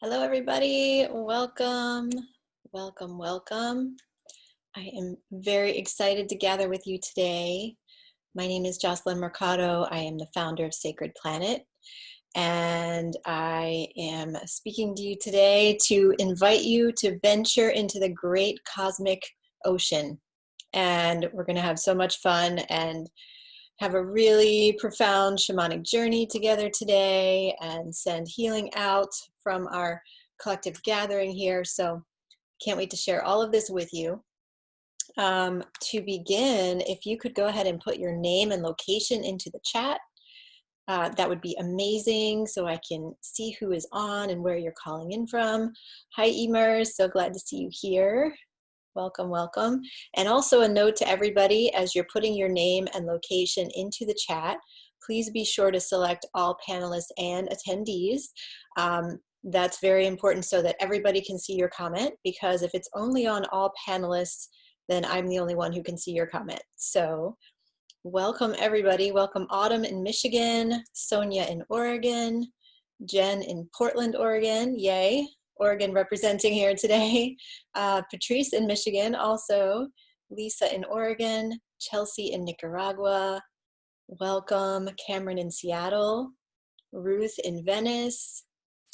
Hello, everybody. Welcome, welcome, welcome. I am very excited to gather with you today. My name is Jocelyn Mercado. I am the founder of Sacred Planet, and I am speaking to you today to invite you to venture into the great cosmic ocean. And we're going to have so much fun and have a really profound shamanic journey together today and send healing out from our collective gathering here. So can't wait to share all of this with you. To begin, if you could go ahead and put your name and location into the chat, that would be amazing so I can see who is on and where you're calling in from. Hi, Emer, so glad to see you here. Welcome, welcome. And also a note to everybody, as you're putting your name and location into the chat, please be sure to select all panelists and attendees. That's very important so that everybody can see your comment, because if it's only on all panelists, then I'm the only one who can see your comment. So welcome everybody. Welcome Autumn in Michigan, Sonia in Oregon, Jen in Portland, Oregon, yay. Oregon representing here today. Patrice in Michigan also, Lisa in Oregon, Chelsea in Nicaragua, welcome. Cameron in Seattle, Ruth in Venice,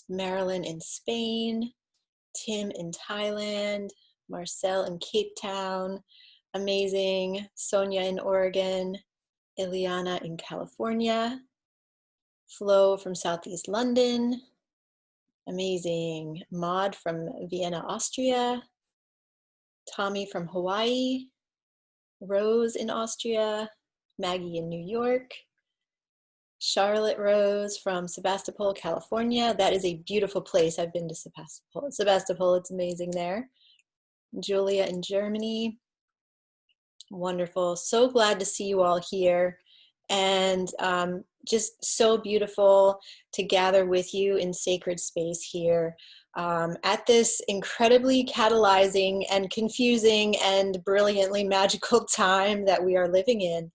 Marilyn in Spain, Tim in Thailand, Marcel in Cape Town, amazing. Sonia in Oregon, Ileana in California, Flo from Southeast London, amazing. Maud from Vienna, Austria, Tommy from Hawaii, Rose in Austria, Maggie in New York, Charlotte Rose from Sebastopol, California. That is a beautiful place. I've been to Sebastopol, it's amazing there. Julia in Germany. Wonderful. So glad to see you all here. And just so beautiful to gather with you in sacred space here at this incredibly catalyzing and confusing and brilliantly magical time that we are living in.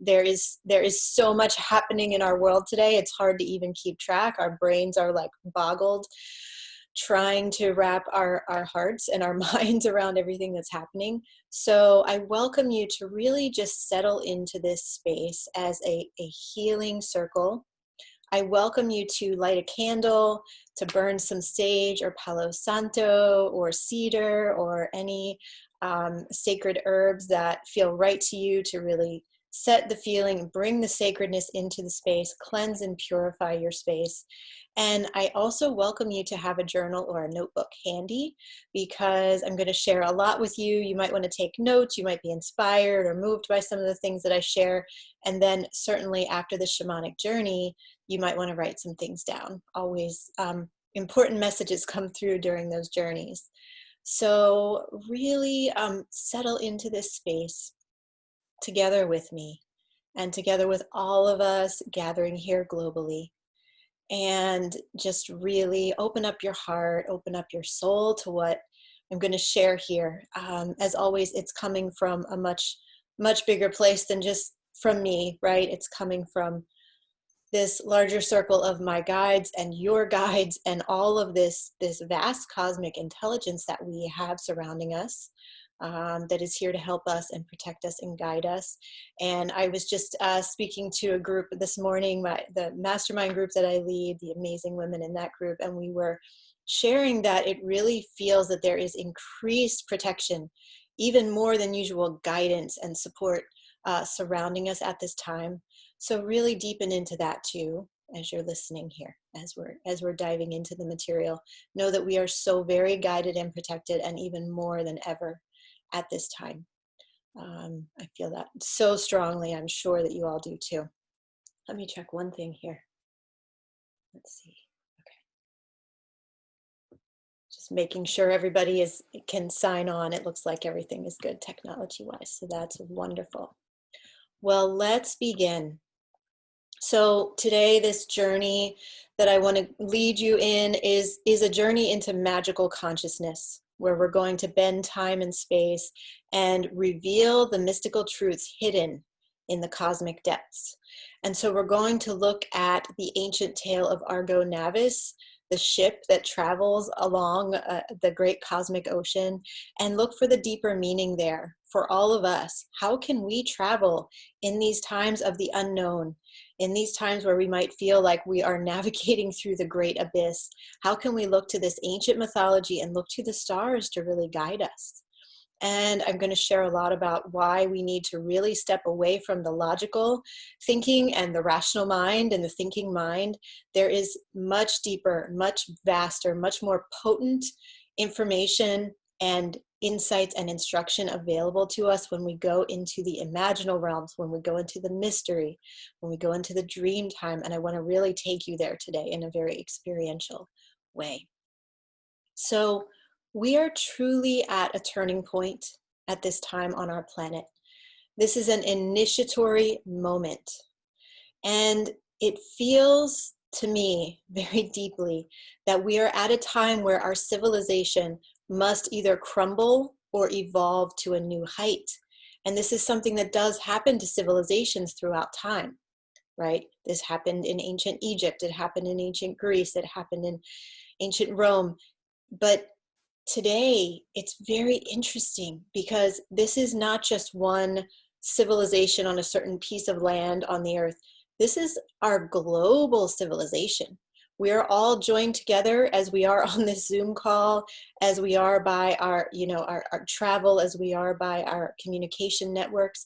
There is so much happening in our world today. It's hard to even keep track. Our brains are like boggled trying to wrap our hearts and our minds around everything that's happening. So I welcome you to really just settle into this space as a healing circle. I welcome you to light a candle, to burn some sage or Palo Santo or cedar or any sacred herbs that feel right to you, to really set the feeling, bring the sacredness into the space, cleanse and purify your space. And I also welcome you to have a journal or a notebook handy, because I'm going to share a lot with you. You might want to take notes. You might be inspired or moved by some of the things that I share. And then certainly after the shamanic journey, you might want to write some things down. Always important messages come through during those journeys. So really settle into this space together with me and together with all of us gathering here globally. And just really open up your heart, open up your soul to what I'm going to share here. As always, it's coming from a much, much bigger place than just from me, right? It's coming from this larger circle of my guides and your guides and all of this vast cosmic intelligence that we have surrounding us. That is here to help us and protect us and guide us. And I was just speaking to a group this morning, the mastermind group that I lead, the amazing women in that group, and we were sharing that it really feels that there is increased protection, even more than usual guidance and support surrounding us at this time. So really deepen into that too as you're listening here, as we're diving into the material. Know that we are so very guided and protected, and even more than ever at this time. I feel that so strongly. I'm sure that you all do too. Let me check one thing here. Let's see. Okay. Just making sure everybody can sign on. It looks like everything is good technology-wise, so that's wonderful. Well, let's begin. So today, this journey that I want to lead you in is a journey into magical consciousness, where we're going to bend time and space and reveal the mystical truths hidden in the cosmic depths. And so we're going to look at the ancient tale of Argo Navis, the ship that travels along the great cosmic ocean, and look for the deeper meaning there for all of us. How can we travel in these times of the unknown, in these times where we might feel like we are navigating through the great abyss? How can we look to this ancient mythology and look to the stars to really guide us? And I'm going to share a lot about why we need to really step away from the logical thinking and the rational mind and the thinking mind. There is much deeper, much vaster, much more potent information and insights and instruction available to us when we go into the imaginal realms, when we go into the mystery, when we go into the dream time. And I want to really take you there today in a very experiential way. So we are truly at a turning point at this time on our planet. This is an initiatory moment. And it feels to me very deeply that we are at a time where our civilization must either crumble or evolve to a new height. And this is something that does happen to civilizations throughout time, right? This happened in ancient Egypt, it happened in ancient Greece, it happened in ancient Rome. But today, it's very interesting because this is not just one civilization on a certain piece of land on the earth. This is our global civilization. We are all joined together as we are on this Zoom call, as we are by our travel, as we are by our communication networks.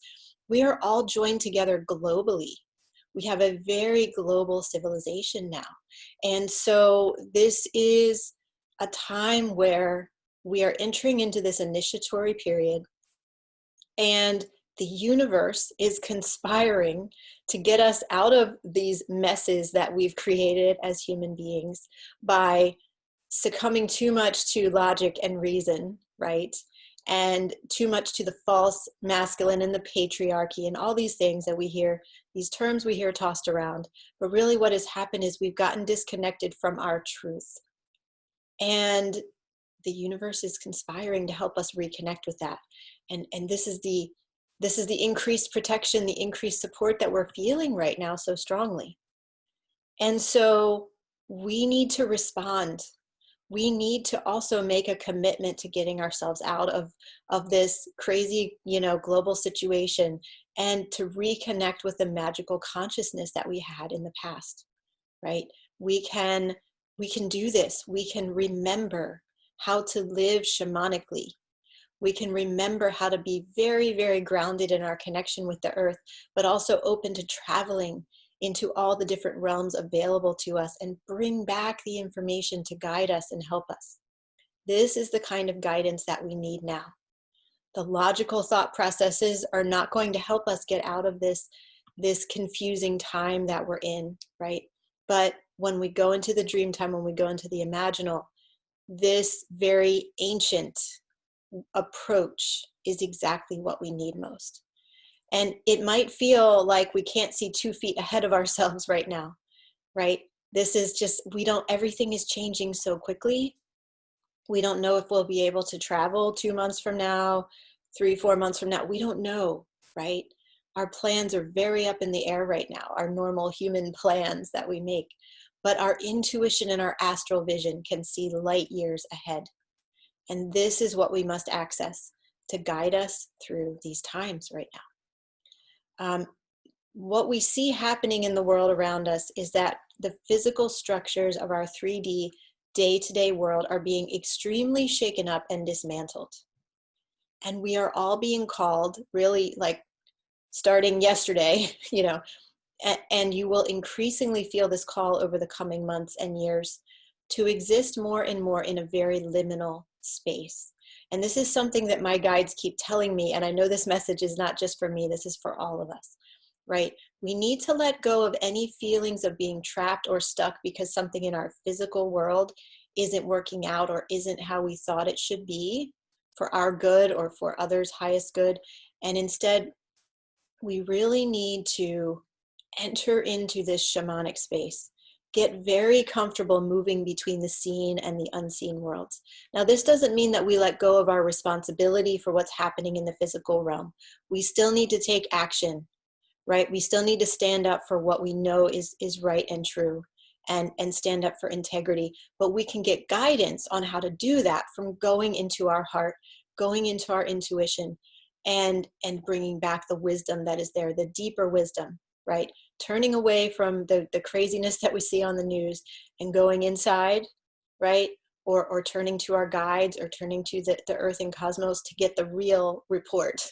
We are all joined together globally. We have a very global civilization now. And so this is a time where we are entering into this initiatory period, and the universe is conspiring to get us out of these messes that we've created as human beings by succumbing too much to logic and reason, right? And too much to the false masculine and the patriarchy and all these things that we hear, these terms we hear tossed around. But really what has happened is we've gotten disconnected from our truth. And the universe is conspiring to help us reconnect with that. And this is the increased protection, the increased support that we're feeling right now so strongly. And so we need to respond. We need to also make a commitment to getting ourselves out of this crazy, global situation, and to reconnect with the magical consciousness that we had in the past, right? We can do this. We can remember how to live shamanically. We can remember how to be very, very grounded in our connection with the earth, but also open to traveling into all the different realms available to us and bring back the information to guide us and help us. This is the kind of guidance that we need now. The logical thought processes are not going to help us get out of this confusing time that we're in, right? But when we go into the dream time, when we go into the imaginal, this very ancient approach is exactly what we need most. And it might feel like we can't see 2 feet ahead of ourselves right now, right? This is just, everything is changing so quickly. We don't know if we'll be able to travel 2 months from now, 3-4 months from now. We don't know, right? Our plans are very up in the air right now, our normal human plans that we make. But our intuition and our astral vision can see light years ahead. And this is what we must access to guide us through these times right now. What we see happening in the world around us is that the physical structures of our 3D day-to-day world are being extremely shaken up and dismantled. And we are all being called, really, like starting yesterday, and you will increasingly feel this call over the coming months and years to exist more and more in a very liminal space. And this is something that my guides keep telling me, and I know this message is not just for me, this is for all of us, right? We need to let go of any feelings of being trapped or stuck because something in our physical world isn't working out or isn't how we thought it should be for our good or for others' highest good. And instead, we really need to enter into this shamanic space. Get very comfortable moving between the seen and the unseen worlds. Now, this doesn't mean that we let go of our responsibility for what's happening in the physical realm. We still need to take action, right? We still need to stand up for what we know is right and true, and stand up for integrity. But we can get guidance on how to do that from going into our heart, going into our intuition, and bringing back the wisdom that is there, the deeper wisdom, right? Turning away from the craziness that we see on the news and going inside, right? Or turning to our guides, or turning to the earth and cosmos to get the real report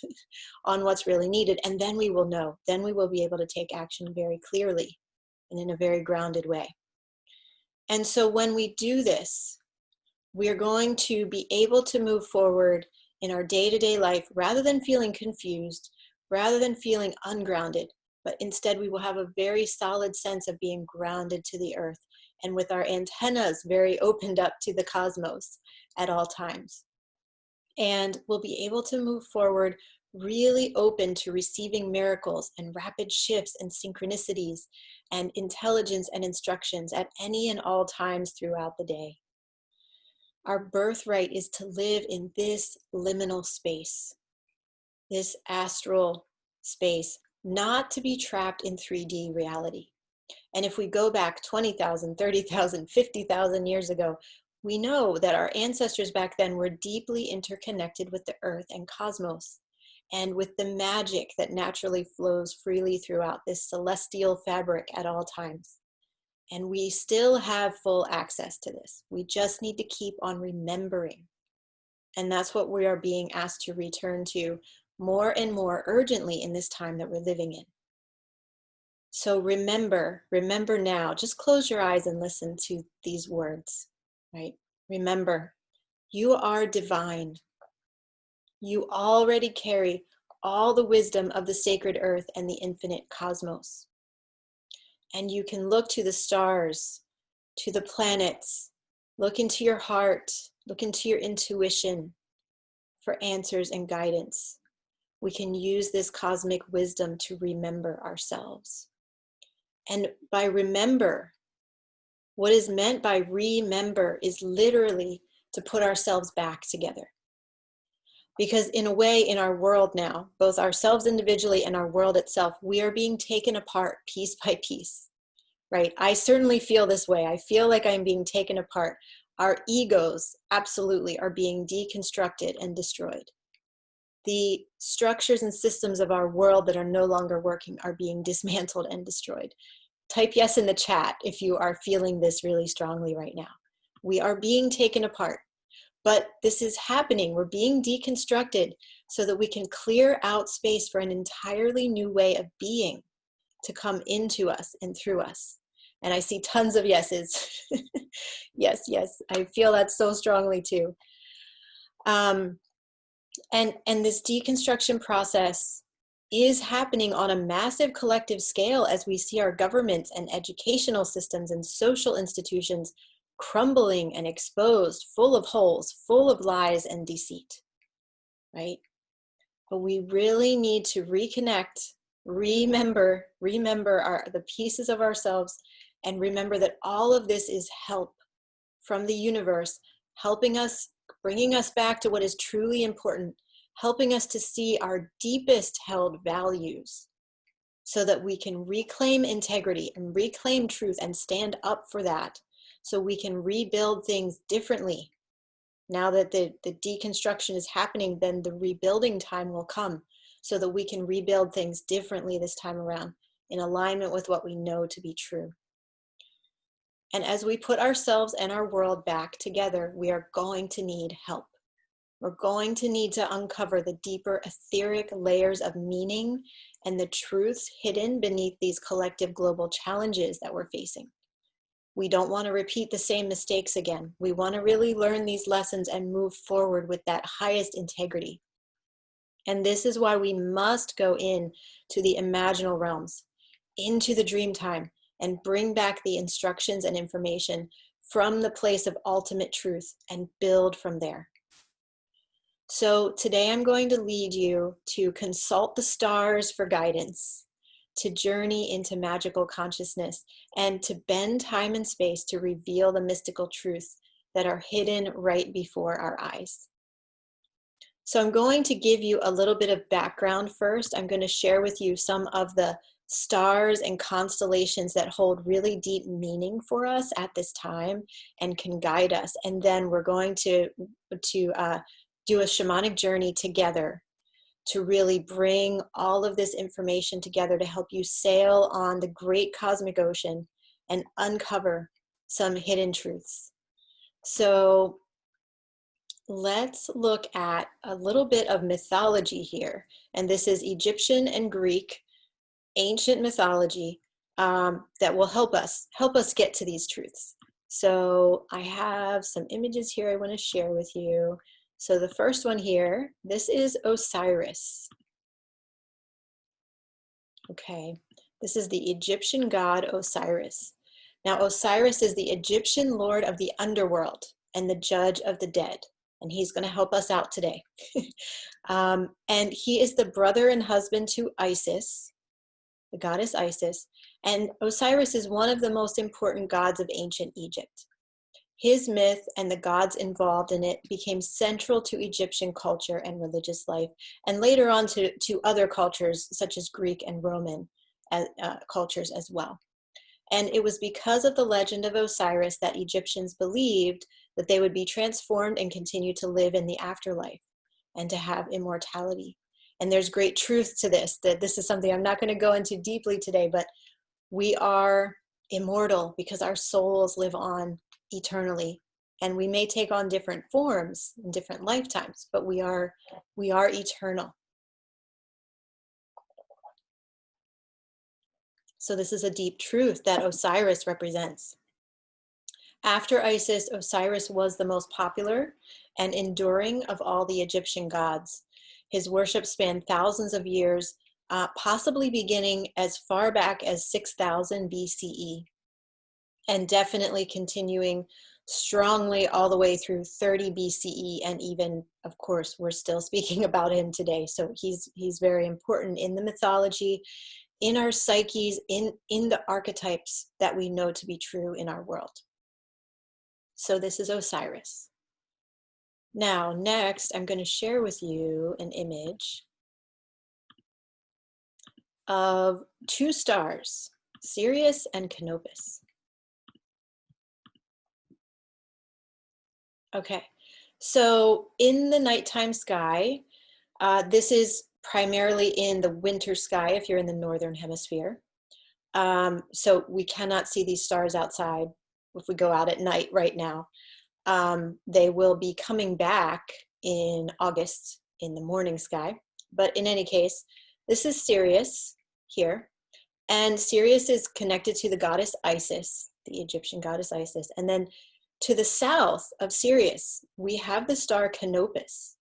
on what's really needed. And then we will know, then we will be able to take action very clearly and in a very grounded way. And so when we do this, we are going to be able to move forward in our day-to-day life rather than feeling confused, rather than feeling ungrounded, but instead we will have a very solid sense of being grounded to the earth and with our antennas very opened up to the cosmos at all times. And we'll be able to move forward really open to receiving miracles and rapid shifts and synchronicities and intelligence and instructions at any and all times throughout the day. Our birthright is to live in this liminal space, this astral space, not to be trapped in 3D reality. And if we go back 20,000, 30,000, 50,000 years ago, we know that our ancestors back then were deeply interconnected with the earth and cosmos, and with the magic that naturally flows freely throughout this celestial fabric at all times. And we still have full access to this. We just need to keep on remembering. And that's what we are being asked to return to more and more urgently in this time that we're living in. So remember now, just close your eyes and listen to these words, right? Remember, you are divine. You already carry all the wisdom of the sacred earth and the infinite cosmos. And you can look to the stars, to the planets, look into your heart, look into your intuition for answers and guidance. We can use this cosmic wisdom to remember ourselves. And by remember, what is meant by remember is literally to put ourselves back together. Because in a way, in our world now, both ourselves individually and our world itself, we are being taken apart piece by piece, right? I certainly feel this way. I feel like I'm being taken apart. Our egos absolutely are being deconstructed and destroyed. The structures and systems of our world that are no longer working are being dismantled and destroyed. Type yes in the chat if you are feeling this really strongly right now. We are being taken apart. But this is happening. We're being deconstructed so that we can clear out space for an entirely new way of being to come into us and through us. And I see tons of yeses. Yes, yes. I feel that so strongly too. And this deconstruction process is happening on a massive collective scale as we see our governments and educational systems and social institutions crumbling and exposed, full of holes, full of lies and deceit, right? But we really need to reconnect, remember the pieces of ourselves, and remember that all of this is help from the universe, helping us, bringing us back to what is truly important, helping us to see our deepest held values so that we can reclaim integrity and reclaim truth and stand up for that. So we can rebuild things differently. Now that the deconstruction is happening, then the rebuilding time will come so that we can rebuild things differently this time around in alignment with what we know to be true. And as we put ourselves and our world back together, we are going to need help. We're going to need to uncover the deeper etheric layers of meaning and the truths hidden beneath these collective global challenges that we're facing. We don't want to repeat the same mistakes again. We want to really learn these lessons and move forward with that highest integrity. And this is why we must go in to the imaginal realms, into the dream time, and bring back the instructions and information from the place of ultimate truth and build from there. So today I'm going to lead you to consult the stars for guidance, to journey into magical consciousness, and to bend time and space to reveal the mystical truths that are hidden right before our eyes. So I'm going to give you a little bit of background first. I'm going to share with you some of the stars and constellations that hold really deep meaning for us at this time and can guide us. And then we're going to do a shamanic journey together to really bring all of this information together to help you sail on the great cosmic ocean and uncover some hidden truths. So let's look at a little bit of mythology here. And this is Egyptian and Greek ancient mythology that will help us get to these truths. So I have some images here I want to share with you. So the first one here, this is Osiris. Okay, this is the Egyptian god Osiris. Now Osiris is the Egyptian lord of the underworld and the judge of the dead. And he's going to help us out today. And he is the brother and husband to Isis, the goddess Isis. And Osiris is one of the most important gods of ancient Egypt. His myth and the gods involved in it became central to Egyptian culture and religious life, and later on to other cultures such as Greek and Roman cultures as well. And it was because of the legend of Osiris that Egyptians believed that they would be transformed and continue to live in the afterlife and to have immortality. And there's great truth to this, that this is something I'm not going to go into deeply today, but we are immortal because our souls live on eternally. And we may take on different forms in different lifetimes, but we are eternal. So this is a deep truth that Osiris represents. After Isis, Osiris was the most popular and enduring of all the Egyptian gods. His worship spanned thousands of years, possibly beginning as far back as 6000 BCE, and definitely continuing strongly all the way through 30 BCE, and even, of course, we're still speaking about him today. So he's very important in the mythology, in our psyches, in the archetypes that we know to be true in our world. So this is Osiris. Now, next, I'm going to share with you an image of two stars, Sirius and Canopus. Okay, so in the nighttime sky, this is primarily in the winter sky if you're in the northern hemisphere. So we cannot see these stars outside if we go out at night right now. They will be coming back in August in the morning sky. But in any case, this is Sirius here. And Sirius is connected to the goddess Isis, the Egyptian goddess Isis. And then to the south of Sirius, we have the star Canopus.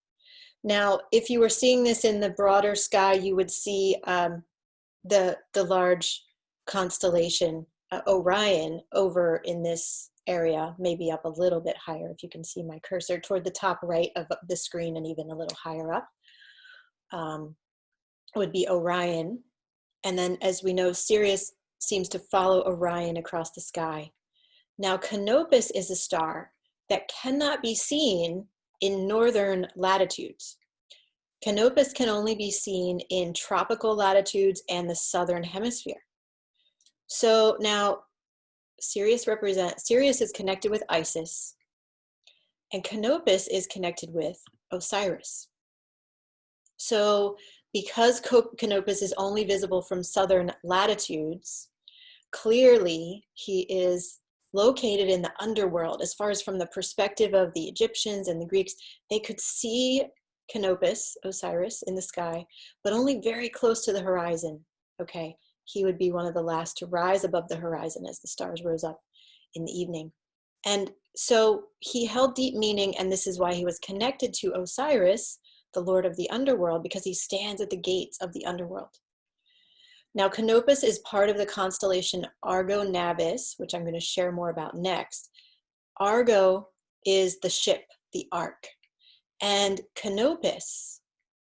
Now, if you were seeing this in the broader sky, you would see the large constellation Orion over in this area, maybe up a little bit higher if you can see my cursor toward the top right of the screen, and even a little higher up would be Orion. And then, as we know, Sirius seems to follow Orion across the sky. Now, Canopus is a star that cannot be seen in northern latitudes. Canopus can only be seen in tropical latitudes and the southern hemisphere. So now Sirius is connected with Isis, and Canopus is connected with Osiris. So because Canopus is only visible from southern latitudes, clearly he is located in the underworld. As far as from the perspective of the Egyptians and the Greeks, they could see Canopus, Osiris, in the sky, but only very close to the horizon. Okay, he would be one of the last to rise above the horizon as the stars rose up in the evening. And so he held deep meaning, and this is why he was connected to Osiris, the lord of the underworld, because he stands at the gates of the underworld. Now, Canopus is part of the constellation Argo Navis, which I'm going to share more about next. Argo is the ship, the ark. And Canopus,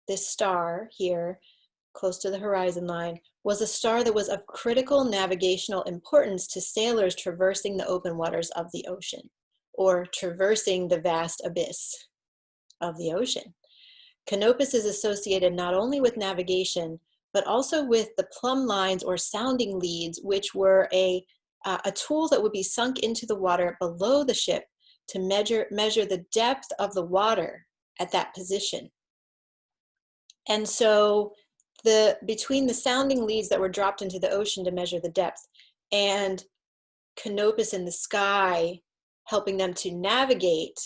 this star here, close to the horizon line, was a star that was of critical navigational importance to sailors traversing the open waters of the ocean, or traversing the vast abyss of the ocean. Canopus is associated not only with navigation, but also with the plumb lines or sounding leads, which were a tool that would be sunk into the water below the ship to measure the depth of the water at that position. And so between the sounding leads that were dropped into the ocean to measure the depth and Canopus in the sky helping them to navigate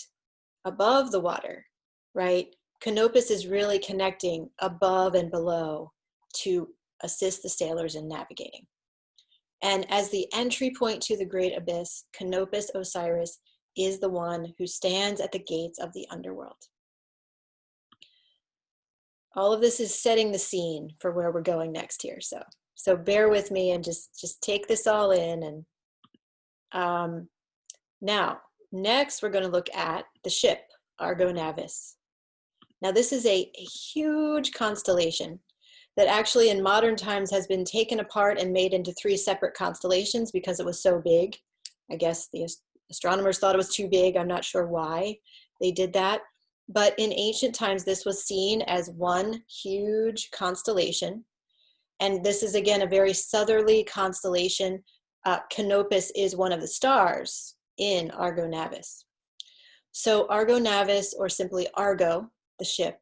above the water, right? Canopus is really connecting above and below to assist the sailors in navigating. And as the entry point to the great abyss, Canopus Osiris is the one who stands at the gates of the underworld. All of this is setting the scene for where we're going next here. So bear with me and just take this all in. And now, next we're going to look at the ship, Argo Navis. Now this is a huge constellation that actually in modern times has been taken apart and made into 3 separate constellations because it was so big. I guess the astronomers thought it was too big. I'm not sure why they did that. But in ancient times, this was seen as one huge constellation. And this is, again, a very southerly constellation. Canopus is one of the stars in Argo Navis. So Argo Navis, or simply Argo, the ship,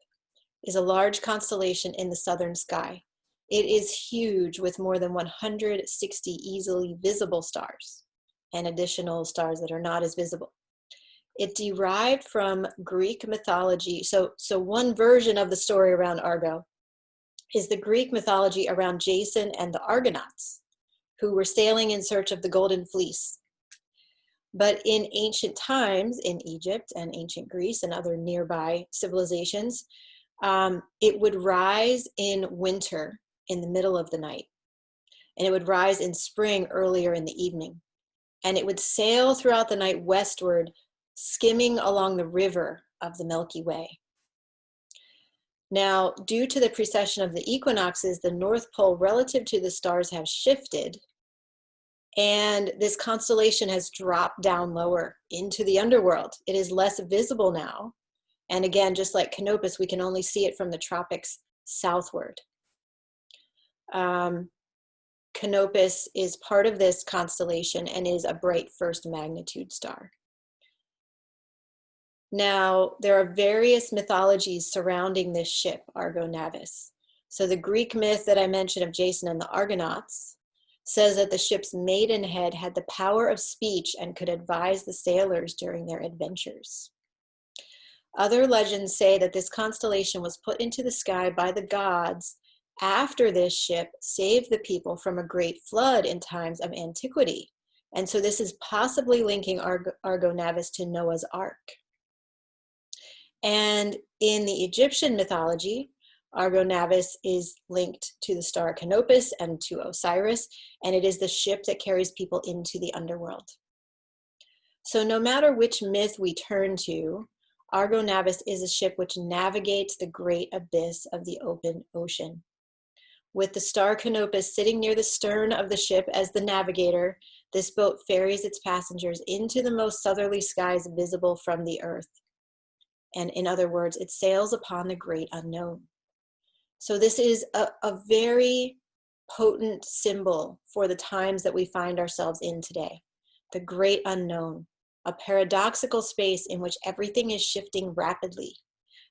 is a large constellation in the southern sky. It is huge with more than 160 easily visible stars and additional stars that are not as visible. It derived from Greek mythology. So one version of the story around Argo is the Greek mythology around Jason and the Argonauts, who were sailing in search of the Golden Fleece. But in ancient times, in Egypt and ancient Greece and other nearby civilizations, it would rise in winter in the middle of the night, and it would rise in spring earlier in the evening, and it would sail throughout the night westward, skimming along the river of the Milky Way. Now, due to the precession of the equinoxes, the North Pole relative to the stars have shifted, and this constellation has dropped down lower into the underworld. It is less visible now. And again, just like Canopus, we can only see it from the tropics southward. Canopus is part of this constellation and is a bright first magnitude star. Now, there are various mythologies surrounding this ship, Argo Navis. So the Greek myth that I mentioned of Jason and the Argonauts says that the ship's maidenhead had the power of speech and could advise the sailors during their adventures. Other legends say that this constellation was put into the sky by the gods after this ship saved the people from a great flood in times of antiquity. And so this is possibly linking Argo Navis to Noah's Ark. And in the Egyptian mythology, Argo Navis is linked to the star Canopus and to Osiris, and it is the ship that carries people into the underworld. So no matter which myth we turn to, Argo Navis is a ship which navigates the great abyss of the open ocean. With the star Canopus sitting near the stern of the ship as the navigator, this boat ferries its passengers into the most southerly skies visible from the earth. And in other words, it sails upon the great unknown. So this is a very potent symbol for the times that we find ourselves in today. The great unknown, a paradoxical space in which everything is shifting rapidly,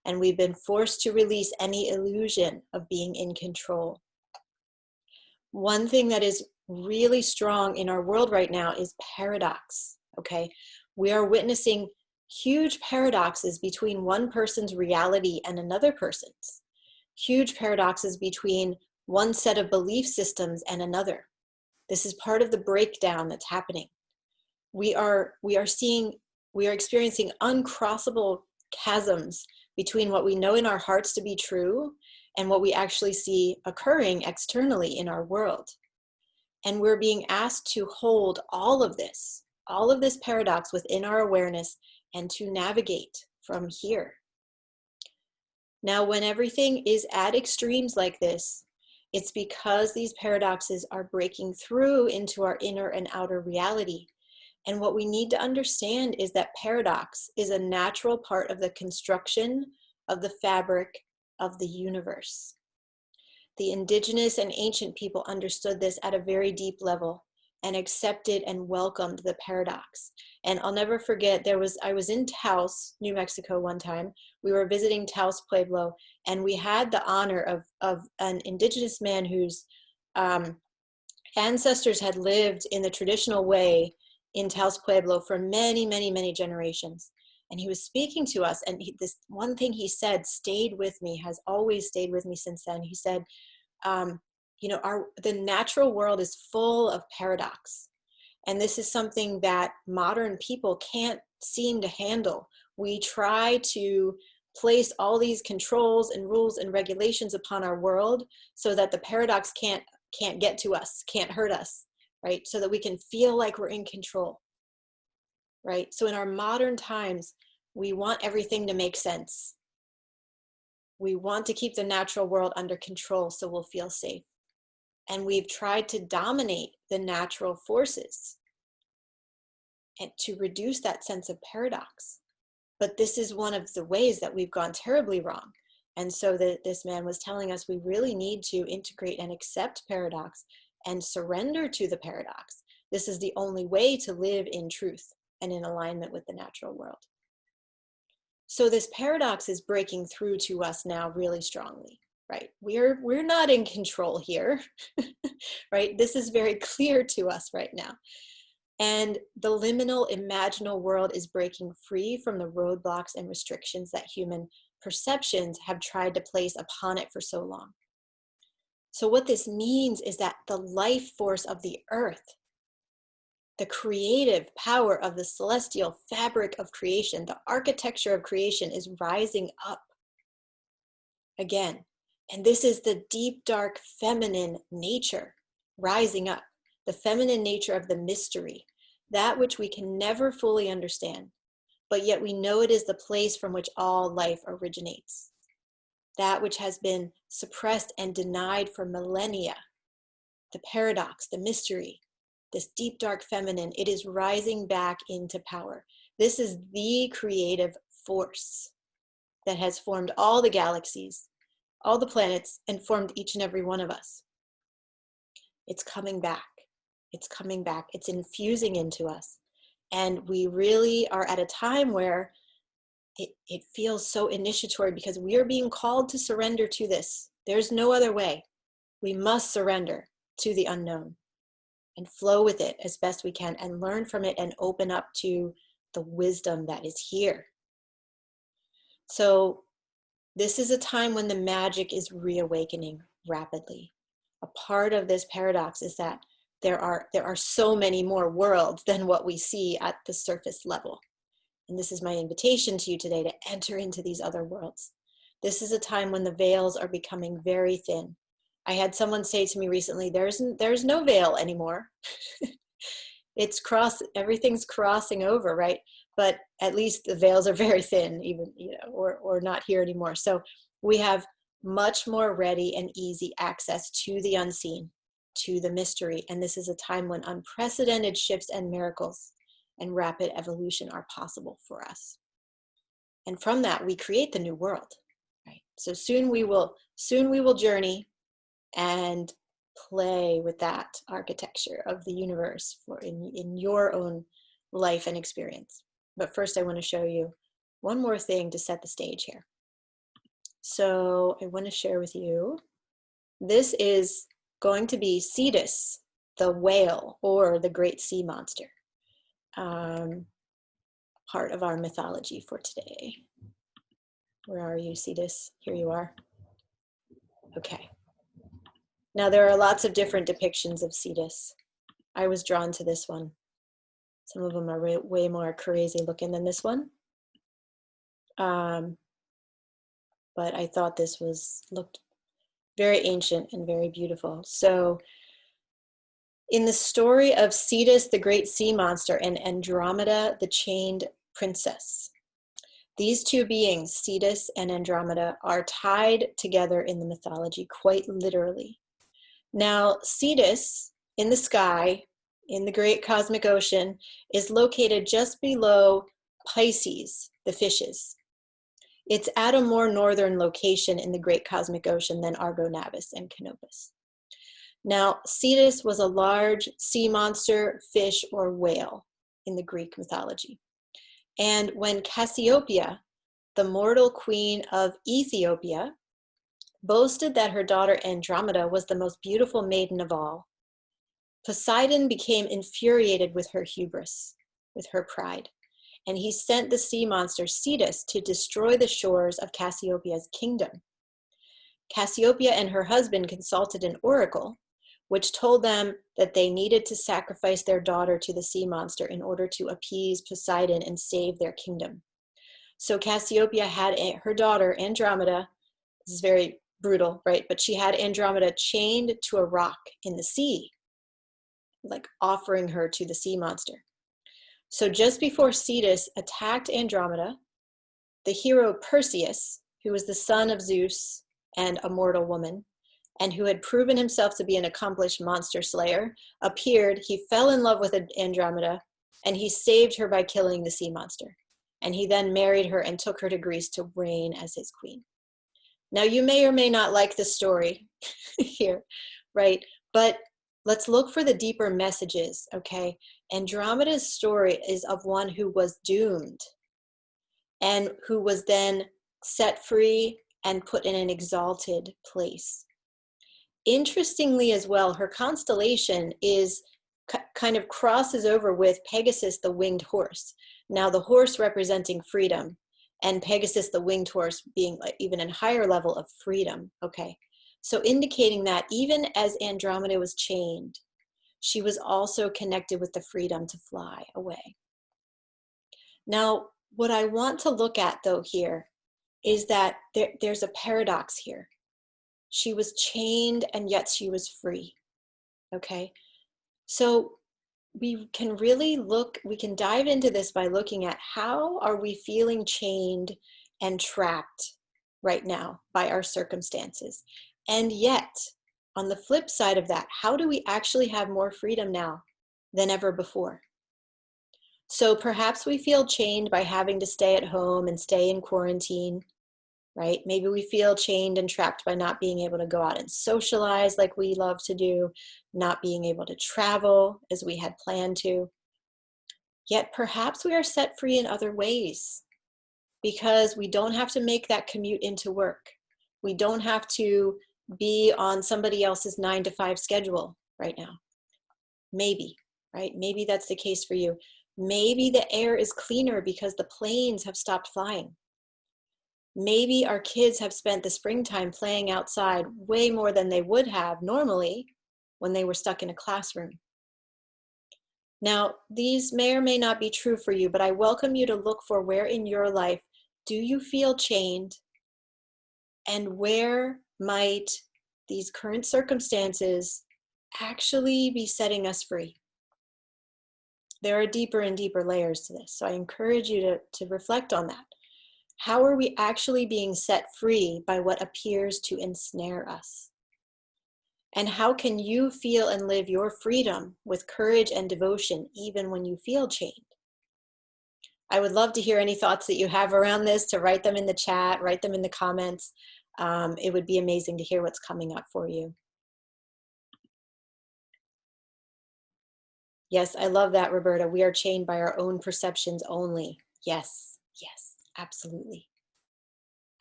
and we've been forced to release any illusion of being in control. One thing that is really strong in our world right now is paradox, okay? We are witnessing huge paradoxes between one person's reality and another person's. Huge paradoxes between one set of belief systems and another. This is part of the breakdown that's happening. We are experiencing uncrossable chasms between what we know in our hearts to be true and what we actually see occurring externally in our world. And we're being asked to hold all of this paradox within our awareness and to navigate from here. Now, when everything is at extremes like this, it's because these paradoxes are breaking through into our inner and outer reality. And what we need to understand is that paradox is a natural part of the construction of the fabric of the universe. The indigenous and ancient people understood this at a very deep level and accepted and welcomed the paradox. And I'll never forget, I was in Taos, New Mexico one time. We were visiting Taos Pueblo, and we had the honor of an indigenous man whose ancestors had lived in the traditional way in Taos Pueblo for many, many, many generations. And he was speaking to us, and this one thing he said stayed with me, has always stayed with me since then. He said, you know, the natural world is full of paradox. And this is something that modern people can't seem to handle. We try to place all these controls and rules and regulations upon our world so that the paradox can't get to us, can't hurt us, right? So that we can feel like we're in control, right? So in our modern times, we want everything to make sense. We want to keep the natural world under control so we'll feel safe. And we've tried to dominate the natural forces and to reduce that sense of paradox. But this is one of the ways that we've gone terribly wrong. And so this man was telling us we really need to integrate and accept paradox and surrender to the paradox. This is the only way to live in truth and in alignment with the natural world. So this paradox is breaking through to us now really strongly, right? We're not in control here, right? This is very clear to us right now. And the liminal imaginal world is breaking free from the roadblocks and restrictions that human perceptions have tried to place upon it for so long. So what this means is that the life force of the earth, the creative power of the celestial fabric of creation, the architecture of creation is rising up again. And this is the deep, dark, feminine nature rising up, the feminine nature of the mystery, that which we can never fully understand, but yet we know it is the place from which all life originates, that which has been suppressed and denied for millennia, the paradox, the mystery, this deep, dark feminine, it is rising back into power. This is the creative force that has formed all the galaxies, all the planets, and formed each and every one of us. It's coming back. It's coming back. It's infusing into us. And we really are at a time where it feels so initiatory because we are being called to surrender to this. There's no other way. We must surrender to the unknown and flow with it as best we can and learn from it and open up to the wisdom that is here. So this is a time when the magic is reawakening rapidly. A part of this paradox is that there are so many more worlds than what we see at the surface level. And this is my invitation to you today to enter into these other worlds. This is a time when the veils are becoming very thin. I had someone say to me recently, there's no veil anymore. Everything's crossing over, right? But at least the veils are very thin, even, or not here anymore. So we have much more ready and easy access to the unseen, to the mystery. And this is a time when unprecedented shifts and miracles and rapid evolution are possible for us. And from that, we create the new world, right? So soon we will journey and play with that architecture of the universe in your own life and experience. But first I want to show you one more thing to set the stage here. So I want to share with you, this is going to be Cetus, the whale, or the great sea monster, part of our mythology for today. Where are you, Cetus? Here you are. Okay. Now there are lots of different depictions of Cetus. I was drawn to this one. Some of them are way more crazy looking than this one. But I thought this looked very ancient and very beautiful. So in the story of Cetus, the great sea monster, and Andromeda, the chained princess, these two beings, Cetus and Andromeda, are tied together in the mythology quite literally. Now, Cetus in the sky, in the great cosmic ocean, is located just below Pisces, the fishes. It's at a more northern location in the great cosmic ocean than Argo Navis and Canopus. Now, Cetus was a large sea monster, fish, or whale in the Greek mythology. And when Cassiopeia, the mortal queen of Ethiopia, boasted that her daughter Andromeda was the most beautiful maiden of all, Poseidon became infuriated with her hubris, with her pride, and he sent the sea monster Cetus to destroy the shores of Cassiopeia's kingdom. Cassiopeia and her husband consulted an oracle, which told them that they needed to sacrifice their daughter to the sea monster in order to appease Poseidon and save their kingdom. So Cassiopeia had her daughter Andromeda. This is very brutal, right? But she had Andromeda chained to a rock in the sea, like offering her to the sea monster. So just before Cetus attacked Andromeda, the hero Perseus, who was the son of Zeus and a mortal woman, and who had proven himself to be an accomplished monster slayer, appeared. He fell in love with Andromeda, and he saved her by killing the sea monster. And he then married her and took her to Greece to reign as his queen. Now, you may or may not like the story here, right? But let's look for the deeper messages, okay? Andromeda's story is of one who was doomed and who was then set free and put in an exalted place. Interestingly as well, her constellation is kind of crosses over with Pegasus, the winged horse. Now the horse representing freedom, and Pegasus, the winged horse, being like even a higher level of freedom, okay? So indicating that even as Andromeda was chained, she was also connected with the freedom to fly away. Now, what I want to look at though here is that there's a paradox here. She was chained and yet she was free, okay? So we can really we can dive into this by looking at how are we feeling chained and trapped right now by our circumstances. And yet, on the flip side of that, how do we actually have more freedom now than ever before? So perhaps we feel chained by having to stay at home and stay in quarantine, right? Maybe we feel chained and trapped by not being able to go out and socialize like we love to do, not being able to travel as we had planned to. Yet perhaps we are set free in other ways because we don't have to make that commute into work. We don't have to be on somebody else's 9-to-5 schedule right now. Maybe, right? Maybe that's the case for you. Maybe the air is cleaner because the planes have stopped flying. Maybe our kids have spent the springtime playing outside way more than they would have normally when they were stuck in a classroom. Now, these may or may not be true for you, but I welcome you to look for where in your life do you feel chained, and where might these current circumstances actually be setting us free. There are deeper and deeper layers to this, so I encourage you to reflect on that. How are we actually being set free by what appears to ensnare us? And how can you feel and live your freedom with courage and devotion even when you feel chained? I would love to hear any thoughts that you have around this, to write them in the chat, write them in the comments. It would be amazing to hear what's coming up for you. Yes, I love that, Roberta. We are chained by our own perceptions only. Yes, yes, absolutely.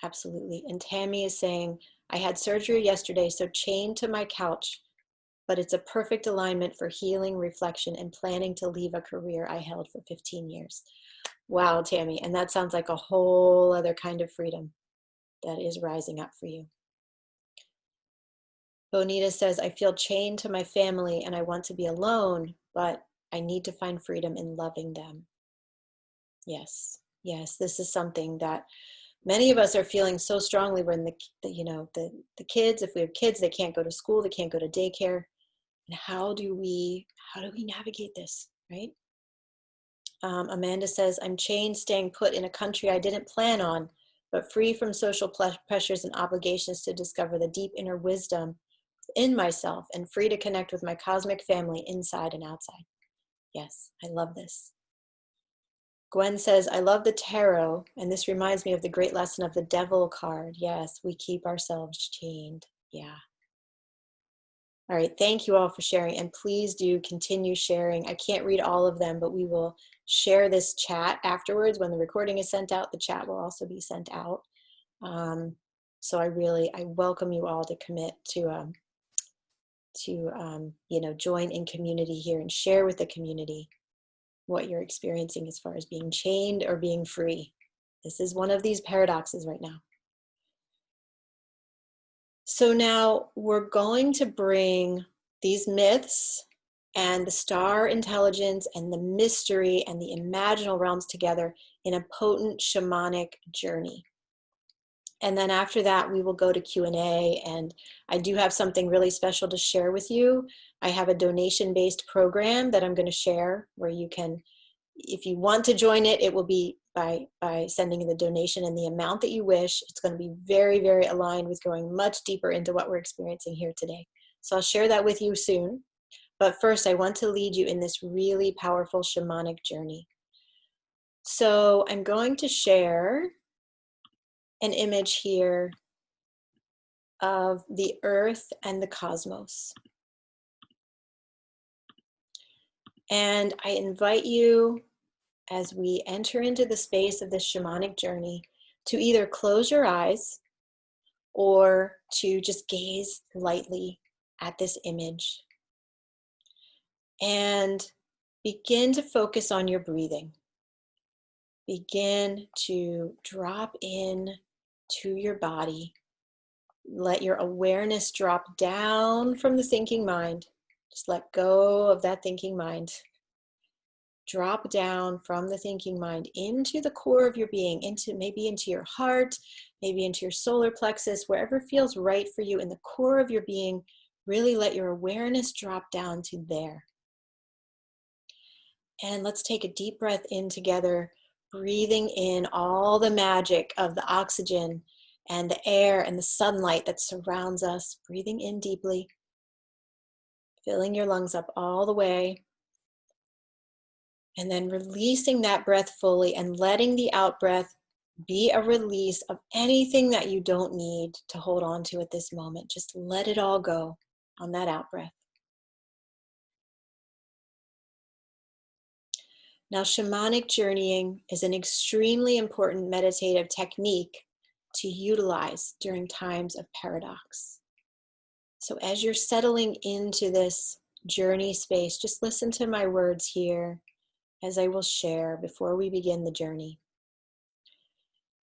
Absolutely. And Tammy is saying, I had surgery yesterday, so chained to my couch, but it's a perfect alignment for healing, reflection, and planning to leave a career I held for 15 years. Wow, Tammy. And that sounds like a whole other kind of freedom that is rising up for you. Bonita says, I feel chained to my family and I want to be alone, but I need to find freedom in loving them. Yes, yes, this is something that many of us are feeling so strongly when the kids, if we have kids, they can't go to school, they can't go to daycare. And how do we navigate this, right? Amanda says, I'm chained, staying put in a country I didn't plan on, but free from social pressures and obligations to discover the deep inner wisdom in myself and free to connect with my cosmic family inside and outside. Yes, I love this. Gwen says, I love the tarot, and this reminds me of the great lesson of the devil card. Yes, we keep ourselves chained. Yeah. All right, thank you all for sharing, and please do continue sharing. I can't read all of them, but we will share this chat afterwards. When the recording is sent out, the chat will also be sent out. So I welcome you all to commit to join in community here and share with the community what you're experiencing as far as being chained or being free. This is one of these paradoxes right now. So now we're going to bring these myths and the star intelligence and the mystery and the imaginal realms together in a potent shamanic journey. And then after that, we will go to Q&A, and I do have something really special to share with you. I have a donation-based program that I'm going to share where you can, if you want to join it, it will be by sending in the donation and the amount that you wish. It's going to be very, very aligned with going much deeper into what we're experiencing here today. So I'll share that with you soon. But first, I want to lead you in this really powerful shamanic journey. So I'm going to share an image here of the earth and the cosmos. And I invite you, as we enter into the space of this shamanic journey, to either close your eyes or to just gaze lightly at this image and begin to focus on your breathing. Begin to drop in to your body. Let your awareness drop down from the thinking mind. Just let go of that thinking mind. Drop down from the thinking mind into the core of your being, maybe into your heart, maybe into your solar plexus, wherever feels right for you in the core of your being. Really let your awareness drop down to there. And let's take a deep breath in together, breathing in all the magic of the oxygen and the air and the sunlight that surrounds us. Breathing in deeply, filling your lungs up all the way. And then releasing that breath fully and letting the out breath be a release of anything that you don't need to hold on to at this moment. Just let it all go on that out breath. Now, shamanic journeying is an extremely important meditative technique to utilize during times of paradox. So as you're settling into this journey space, just listen to my words here as I will share before we begin the journey.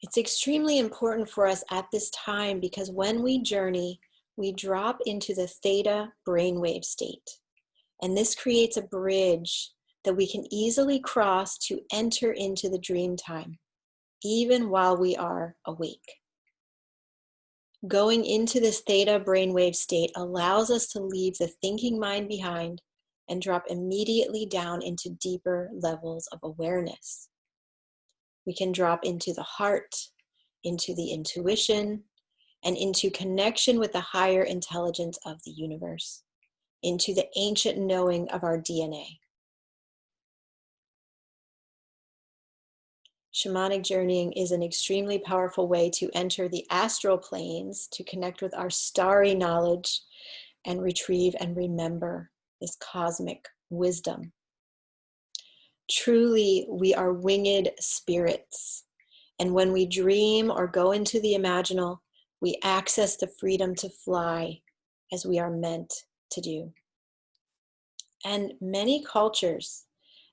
It's extremely important for us at this time because when we journey, we drop into the theta brainwave state. And this creates a bridge that we can easily cross to enter into the dream time, even while we are awake. Going into this theta brainwave state allows us to leave the thinking mind behind and drop immediately down into deeper levels of awareness. We can drop into the heart, into the intuition, and into connection with the higher intelligence of the universe, into the ancient knowing of our DNA. Shamanic journeying is an extremely powerful way to enter the astral planes, to connect with our starry knowledge and retrieve and remember this cosmic wisdom. Truly, we are winged spirits. And when we dream or go into the imaginal, we access the freedom to fly as we are meant to do. And many cultures,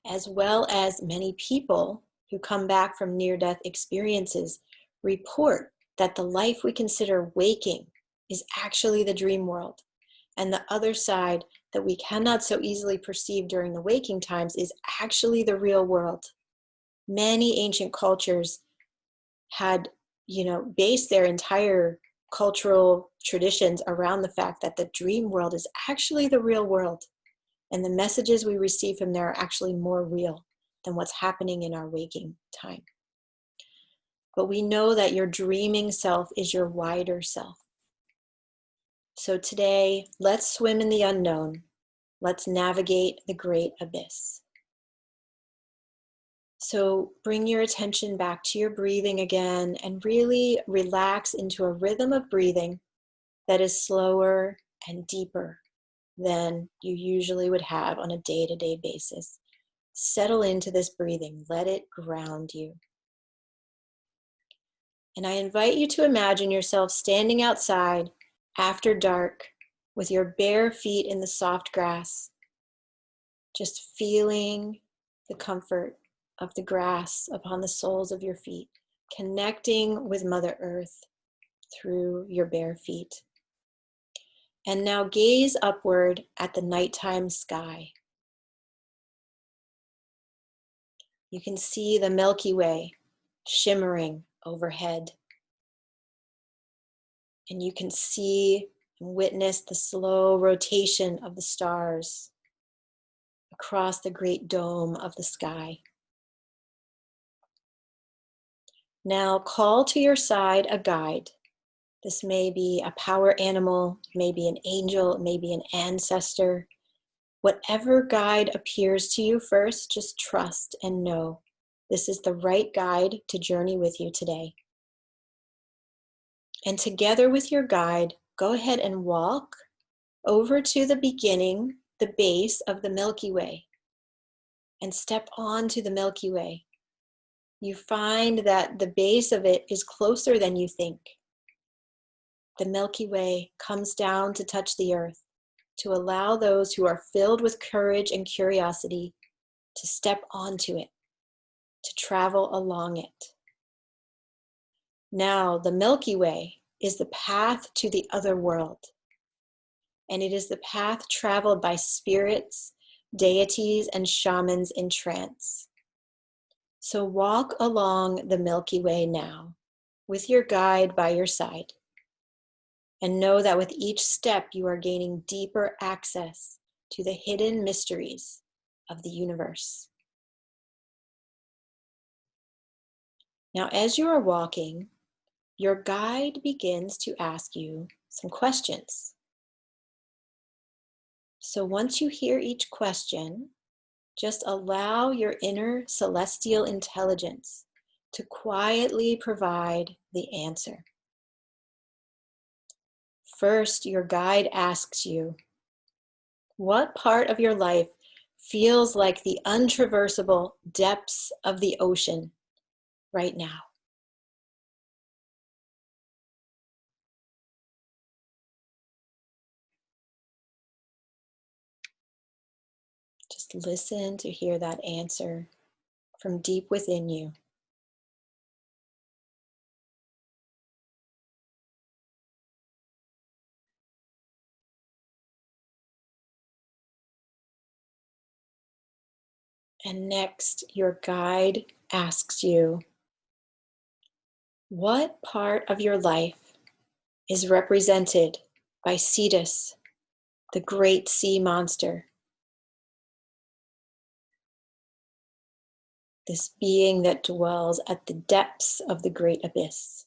as well as many people who come back from near-death experiences, report that the life we consider waking is actually the dream world. And the other side that we cannot so easily perceive during the waking times is actually the real world. Many ancient cultures had, based their entire cultural traditions around the fact that the dream world is actually the real world. And the messages we receive from there are actually more real than what's happening in our waking time. But we know that your dreaming self is your wider self. So today, let's swim in the unknown. Let's navigate the great abyss. So bring your attention back to your breathing again and really relax into a rhythm of breathing that is slower and deeper than you usually would have on a day-to-day basis. Settle into this breathing. Let it ground you. And I invite you to imagine yourself standing outside after dark with your bare feet in the soft grass, just feeling the comfort of the grass upon the soles of your feet, connecting with Mother Earth through your bare feet. And now gaze upward at the nighttime sky. You can see the Milky Way shimmering overhead. And you can see and witness the slow rotation of the stars across the great dome of the sky. Now call to your side a guide. This may be a power animal, maybe an angel, maybe an ancestor. Whatever guide appears to you first, just trust and know this is the right guide to journey with you today. And together with your guide, go ahead and walk over to the beginning, the base of the Milky Way, and step onto the Milky Way. You find that the base of it is closer than you think. The Milky Way comes down to touch the earth, to allow those who are filled with courage and curiosity to step onto it, to travel along it. Now, the Milky Way is the path to the other world, and it is the path traveled by spirits, deities, and shamans in trance. So walk along the Milky Way now, with your guide by your side, and know that with each step you are gaining deeper access to the hidden mysteries of the universe. Now, as you are walking, your guide begins to ask you some questions. So once you hear each question, just allow your inner celestial intelligence to quietly provide the answer. First, your guide asks you, what part of your life feels like the untraversable depths of the ocean right now? Just listen to hear that answer from deep within you. And next, your guide asks you, what part of your life is represented by Cetus, the great sea monster? This being that dwells at the depths of the great abyss.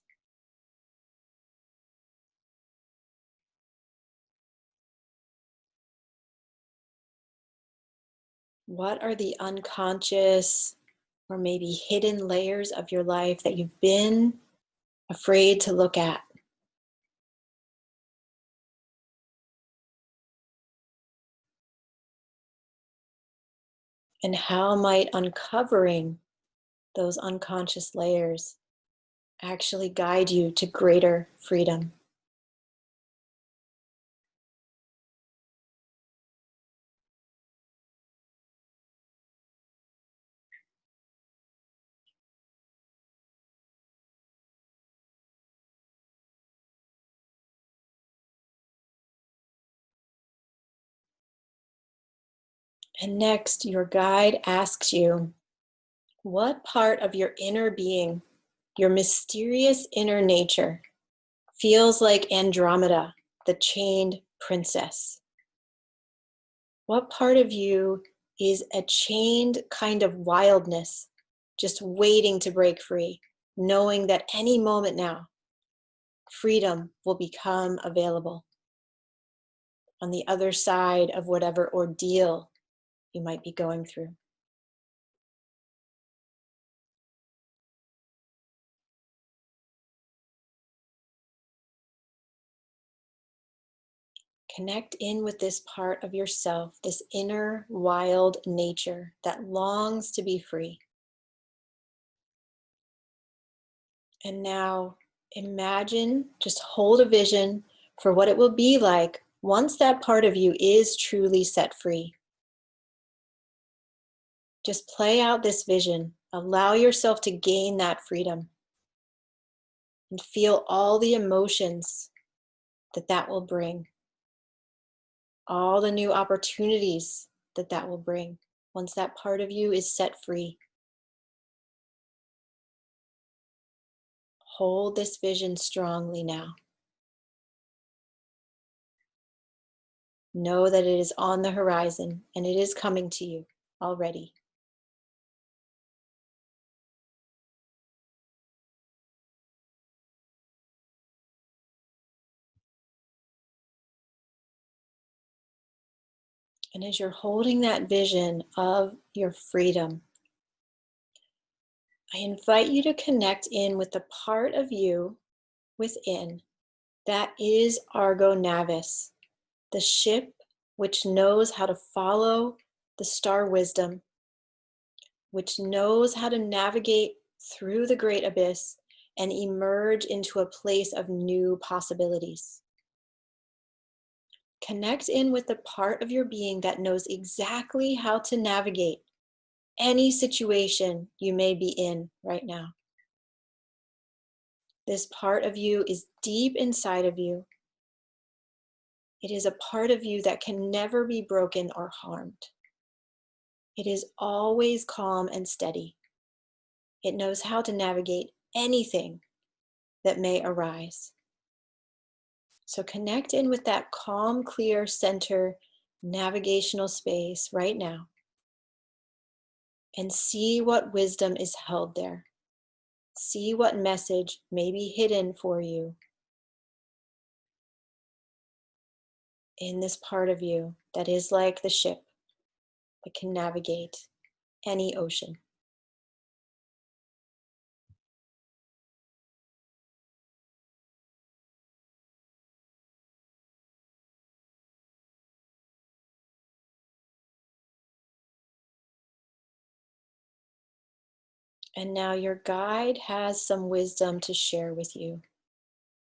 What are the unconscious or maybe hidden layers of your life that you've been afraid to look at? And how might uncovering those unconscious layers actually guide you to greater freedom? And next, your guide asks you, what part of your inner being, your mysterious inner nature, feels like Andromeda, the chained princess? What part of you is a chained kind of wildness, just waiting to break free, knowing that any moment now, freedom will become available on the other side of whatever ordeal you might be going through? Connect in with this part of yourself, this inner wild nature that longs to be free. And now imagine, just hold a vision for what it will be like once that part of you is truly set free. Just play out this vision. Allow yourself to gain that freedom and feel all the emotions that that will bring, all the new opportunities that that will bring once that part of you is set free. Hold this vision strongly now. Know that it is on the horizon and it is coming to you already. And as you're holding that vision of your freedom, I invite you to connect in with the part of you within that is Argo Navis, the ship which knows how to follow the star wisdom, which knows how to navigate through the great abyss and emerge into a place of new possibilities. Connect in with the part of your being that knows exactly how to navigate any situation you may be in right now. This part of you is deep inside of you. It is a part of you that can never be broken or harmed. It is always calm and steady. It knows how to navigate anything that may arise. So connect in with that calm, clear center navigational space right now and see what wisdom is held there. See what message may be hidden for you in this part of you that is like the ship that can navigate any ocean. And now your guide has some wisdom to share with you.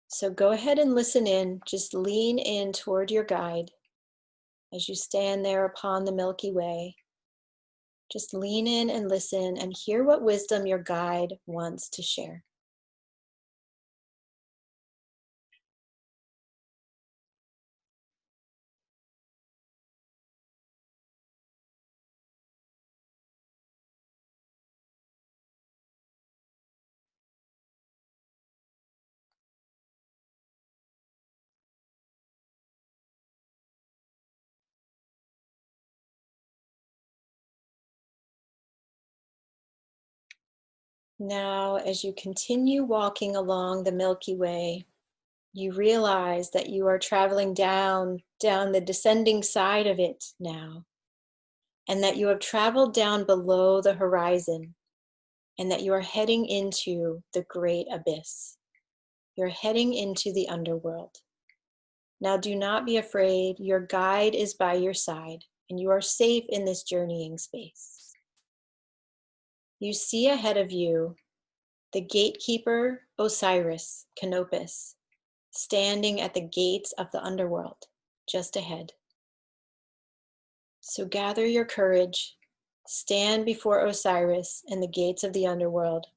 So go ahead and listen in. Just lean in toward your guide as you stand there upon the Milky Way. Just lean in and listen and hear what wisdom your guide wants to share. Now, as you continue walking along the Milky Way, you realize that you are traveling down the descending side of it now, and that you have traveled down below the horizon, and that you are heading into the great abyss. You're heading into the underworld. Now, do not be afraid. Your guide is by your side, and you are safe in this journeying space. You see ahead of you the gatekeeper Osiris, Canopus, standing at the gates of the underworld, just ahead. So gather your courage, stand before Osiris and the gates of the underworld,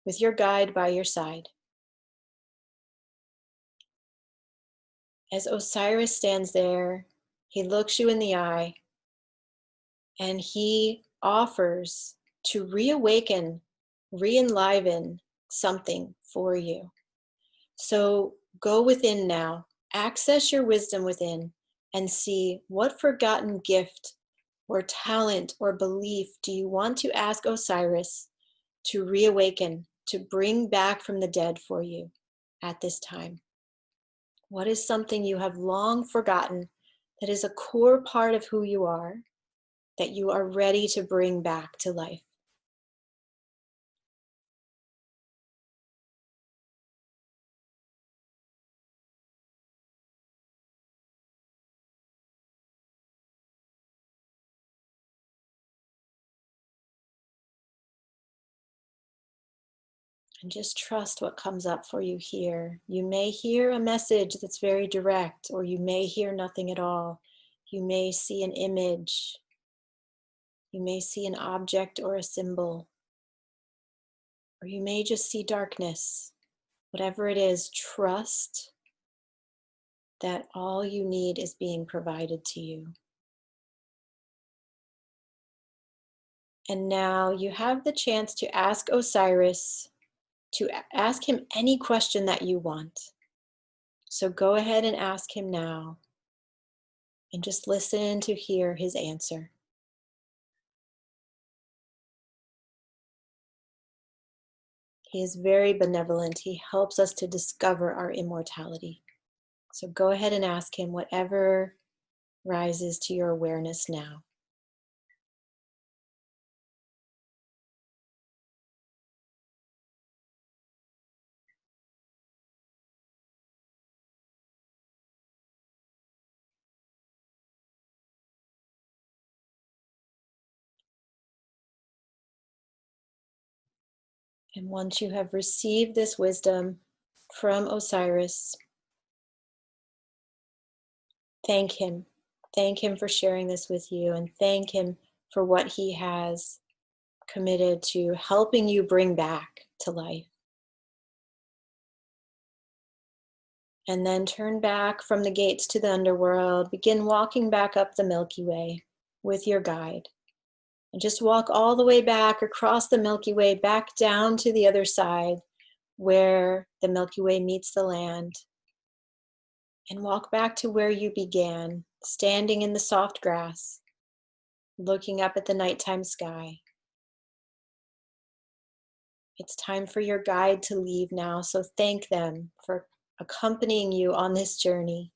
with your guide by your side. As Osiris stands there, he looks you in the eye, and he offers to reawaken, re-enliven something for you. So go within now, access your wisdom within, and see what forgotten gift or talent or belief do you want to ask Osiris to reawaken, to bring back from the dead for you at this time. What is something you have long forgotten that is a core part of who you are, that you are ready to bring back to life? And just trust what comes up for you here. You may hear a message that's very direct, or you may hear nothing at all. You may see an image. You may see an object or a symbol. Or you may just see darkness. Whatever it is, trust that all you need is being provided to you. And now you have the chance to ask Osiris, to ask him any question that you want. So go ahead and ask him now and just listen to hear his answer. He is very benevolent. He helps us to discover our immortality. So go ahead and ask him whatever rises to your awareness now. And once you have received this wisdom from Osiris, thank him. Thank him for sharing this with you, and thank him for what he has committed to helping you bring back to life. And then turn back from the gates to the underworld. Begin walking back up the Milky Way with your guide. And just walk all the way back across the Milky Way, back down to the other side where the Milky Way meets the land. And walk back to where you began, standing in the soft grass, looking up at the nighttime sky. It's time for your guide to leave now, so thank them for accompanying you on this journey.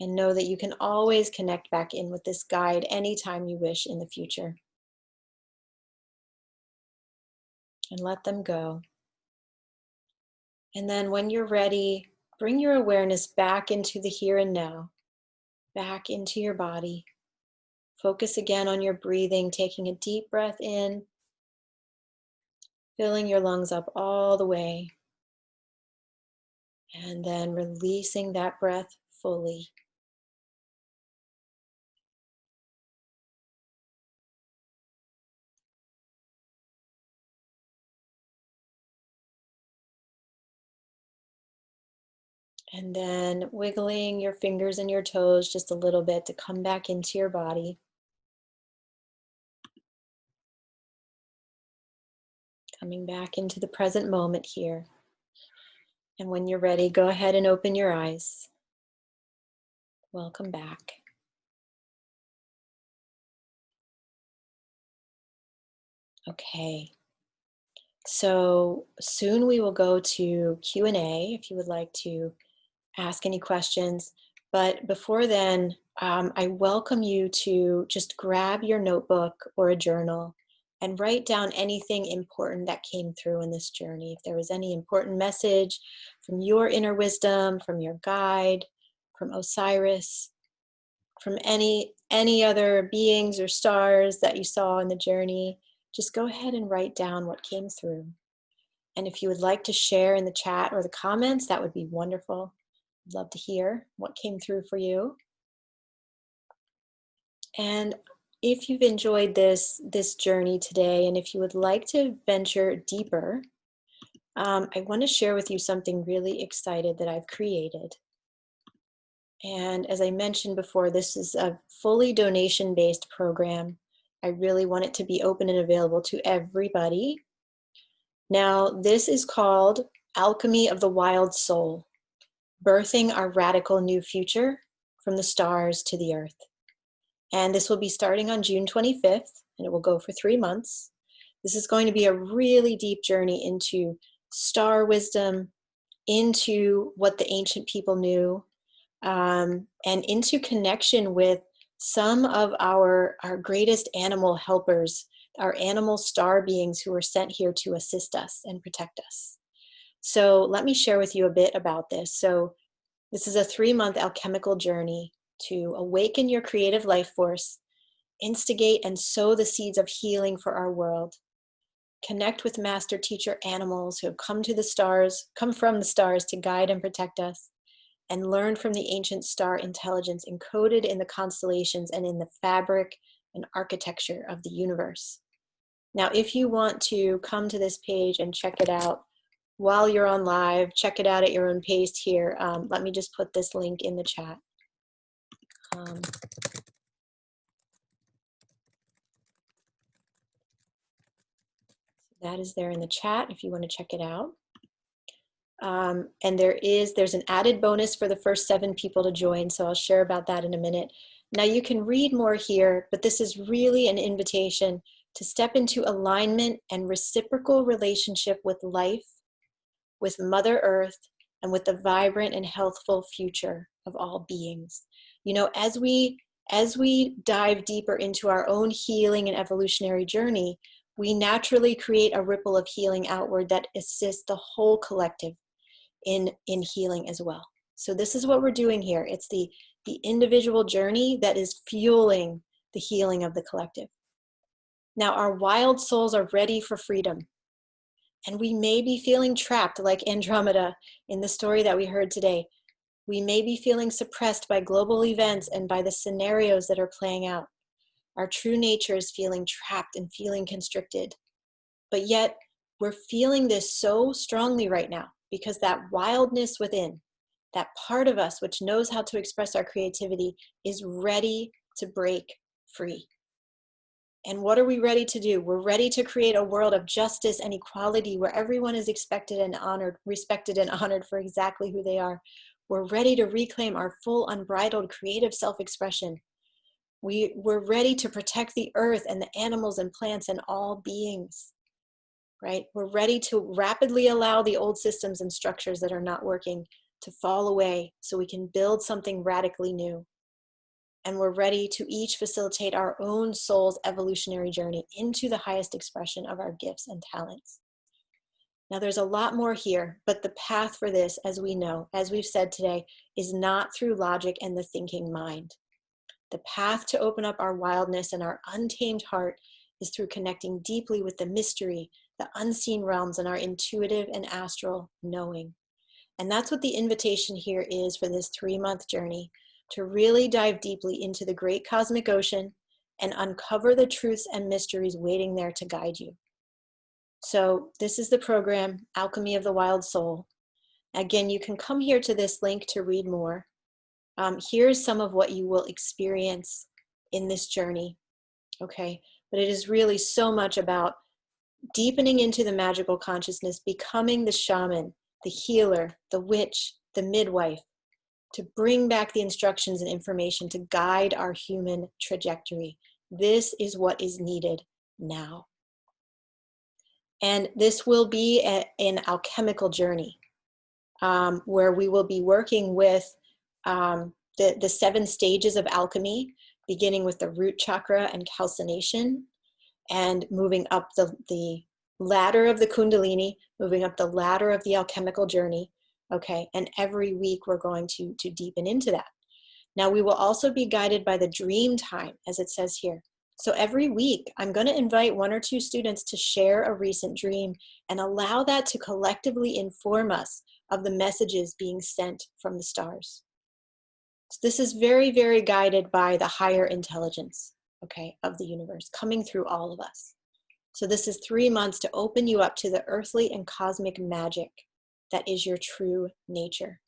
And know that you can always connect back in with this guide anytime you wish in the future. And let them go. And then when you're ready, bring your awareness back into the here and now, back into your body. Focus again on your breathing, taking a deep breath in, filling your lungs up all the way, and then releasing that breath fully. And then wiggling your fingers and your toes just a little bit to come back into your body. Coming back into the present moment here. And when you're ready, go ahead and open your eyes. Welcome back. Okay. So soon we will go to Q&A if you would like to ask any questions. But before then, I welcome you to just grab your notebook or a journal and write down anything important that came through in this journey. If there was any important message from your inner wisdom, from your guide, from Osiris, from any other beings or stars that you saw in the journey, just go ahead and write down what came through. And if you would like to share in the chat or the comments, that would be wonderful. I'd love to hear what came through for you. And if you've enjoyed this journey today, and if you would like to venture deeper, I want to share with you something really excited that I've created. And as I mentioned before, this is a fully donation-based program. I really want it to be open and available to everybody. Now, this is called Alchemy of the Wild Soul, Birthing Our Radical New Future from the Stars to the Earth. And this will be starting on June 25th, and it will go for 3 months. This is going to be a really deep journey into star wisdom, into what the ancient people knew, and into connection with some of our greatest animal helpers, our animal star beings who were sent here to assist us and protect us. So let me share with you a bit about this. So this is a 3-month alchemical journey to awaken your creative life force, instigate and sow the seeds of healing for our world, connect with master teacher animals who have come to the stars, come from the stars to guide and protect us, and learn from the ancient star intelligence encoded in the constellations and in the fabric and architecture of the universe. Now, if you want to come to this page and check it out while you're on live, check it out at your own pace here. Let me just put this link in the chat. That is there in the chat if you want to check it out. And there's an added bonus for the first 7 people to join, so I'll share about that in a minute. Now you can read more here, but this is really an invitation to step into alignment and reciprocal relationship with life, with Mother Earth, and with the vibrant and healthful future of all beings. You know, as we dive deeper into our own healing and evolutionary journey, we naturally create a ripple of healing outward that assists the whole collective in healing as well. So this is what we're doing here. It's the individual journey that is fueling the healing of the collective. Now, our wild souls are ready for freedom. And we may be feeling trapped like Andromeda in the story that we heard today. We may be feeling suppressed by global events and by the scenarios that are playing out. Our true nature is feeling trapped and feeling constricted. But yet, we're feeling this so strongly right now because that wildness within, that part of us which knows how to express our creativity, is ready to break free. And what are we ready to do? We're ready to create a world of justice and equality where everyone is respected and honored for exactly who they are. We're ready to reclaim our full, unbridled, creative self-expression. We're ready to protect the earth and the animals and plants and all beings, right? We're ready to rapidly allow the old systems and structures that are not working to fall away so we can build something radically new. And we're ready to each facilitate our own soul's evolutionary journey into the highest expression of our gifts and talents. Now, there's a lot more here, but the path for this, as we know, as we've said today, is not through logic and the thinking mind. The path to open up our wildness and our untamed heart is through connecting deeply with the mystery, the unseen realms, and our intuitive and astral knowing. And that's what the invitation here is for this 3-month journey, to really dive deeply into the great cosmic ocean and uncover the truths and mysteries waiting there to guide you. So this is the program, Alchemy of the Wild Soul. Again, you can come here to this link to read more. Here's some of what you will experience in this journey, okay? But it is really so much about deepening into the magical consciousness, becoming the shaman, the healer, the witch, the midwife, to bring back the instructions and information to guide our human trajectory. This is what is needed now. And this will be an alchemical journey where we will be working with the 7 stages of alchemy, beginning with the root chakra and calcination, and moving up the ladder of the Kundalini, moving up the ladder of the alchemical journey. Okay, and every week we're going to deepen into that. Now we will also be guided by the dream time, as it says here. So every week I'm going to invite 1 or 2 students to share a recent dream and allow that to collectively inform us of the messages being sent from the stars. So this is very, very guided by the higher intelligence, okay, of the universe coming through all of us. So this is 3 months to open you up to the earthly and cosmic magic that is your true nature.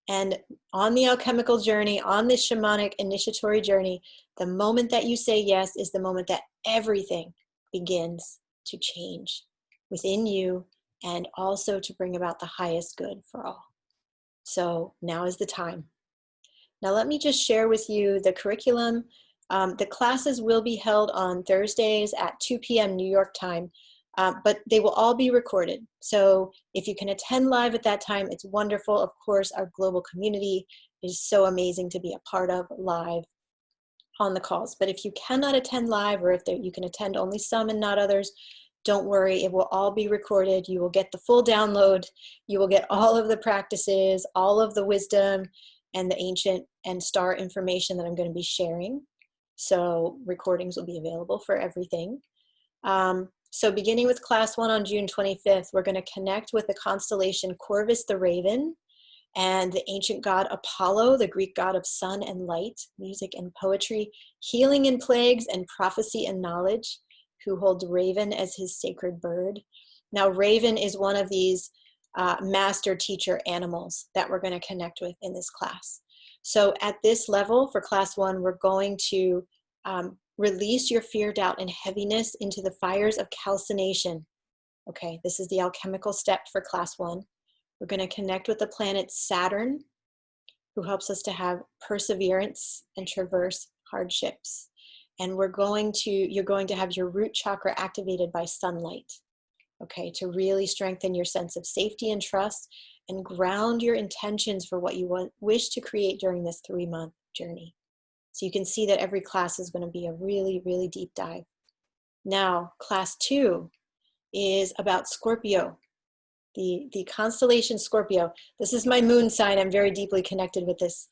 And on the alchemical journey, on this shamanic initiatory journey, the moment that you say yes is the moment that everything begins to change within you and also to bring about the highest good for all. So now is the time. Now let me just share with you the curriculum. The classes will be held on Thursdays at 2 p.m. New York time. But they will all be recorded. So if you can attend live at that time, it's wonderful. Of course, our global community is so amazing to be a part of live on the calls. But if you cannot attend live, or if you can attend only some and not others, don't worry, it will all be recorded. You will get the full download. You will get all of the practices, all of the wisdom and the ancient and star information that I'm going to be sharing. So recordings will be available for everything. So beginning with class 1 on June 25th, we're going to connect with the constellation Corvus the Raven and the ancient god Apollo, the Greek god of sun and light, music and poetry, healing and plagues, and prophecy and knowledge, who holds Raven as his sacred bird. Now, Raven is one of these master teacher animals that we're going to connect with in this class. So at this level for class 1, we're going to release your fear, doubt, and heaviness into the fires of calcination. Okay, this is the alchemical step for class 1. We're going to connect with the planet Saturn, who helps us to have perseverance and traverse hardships. And you're going to have your root chakra activated by sunlight, okay, to really strengthen your sense of safety and trust and ground your intentions for what you wish to create during this 3-month journey. So you can see that every class is going to be a really, really deep dive. Now, class 2 is about Scorpio. The constellation Scorpio. This is my moon sign. I'm very deeply connected with this.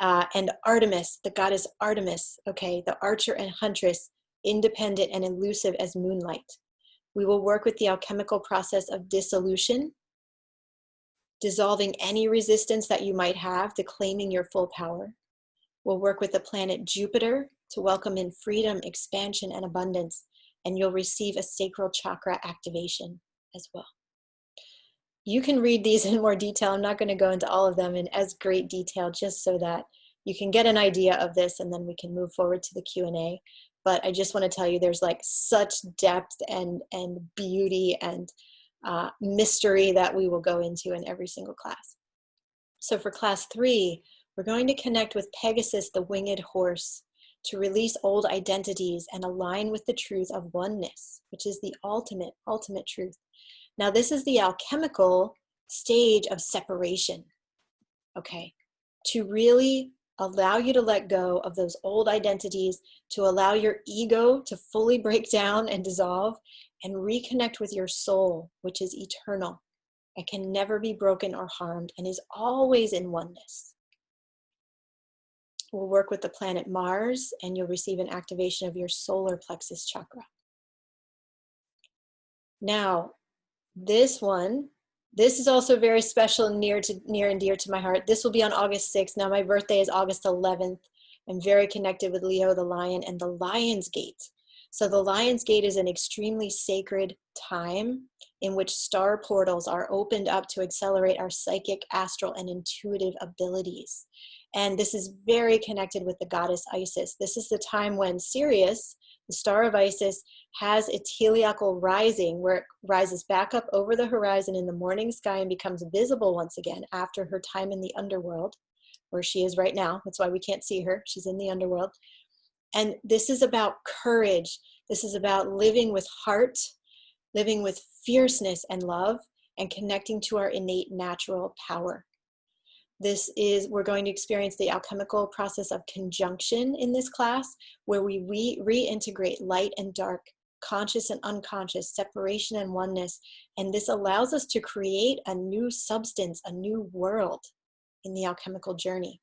And Artemis, the goddess Artemis, okay, the archer and huntress, independent and elusive as moonlight. We will work with the alchemical process of dissolution, dissolving any resistance that you might have to claiming your full power. We'll work with the planet Jupiter to welcome in freedom, expansion, and abundance, and you'll receive a sacral chakra activation as well. You can read these in more detail. I'm not going to go into all of them in as great detail, just so that you can get an idea of this, and then we can move forward to the Q&A. But I just want to tell you, there's like such depth and beauty and mystery that we will go into in every single class. So for class 3, we're going to connect with Pegasus, the winged horse, to release old identities and align with the truth of oneness, which is the ultimate truth. Now, this is the alchemical stage of separation, okay? To really allow you to let go of those old identities, to allow your ego to fully break down and dissolve, and reconnect with your soul, which is eternal and can never be broken or harmed and is always in oneness. We'll work with the planet Mars, and you'll receive an activation of your solar plexus chakra. Now, this is also very special and near and dear to my heart. This will be on August 6th. Now, my birthday is August 11th. I'm very connected with Leo the Lion and the Lion's Gate. So the Lion's Gate is an extremely sacred time in which star portals are opened up to accelerate our psychic, astral, and intuitive abilities. And this is very connected with the goddess Isis. This is the time when Sirius, the star of Isis, has its heliacal rising, where it rises back up over the horizon in the morning sky and becomes visible once again after her time in the underworld, where she is right now. That's why we can't see her. She's in the underworld. And this is about courage. This is about living with heart, living with fierceness and love, and connecting to our innate natural power. We're going to experience the alchemical process of conjunction in this class, where we reintegrate light and dark, conscious and unconscious, separation and oneness. And this allows us to create a new substance, a new world in the alchemical journey.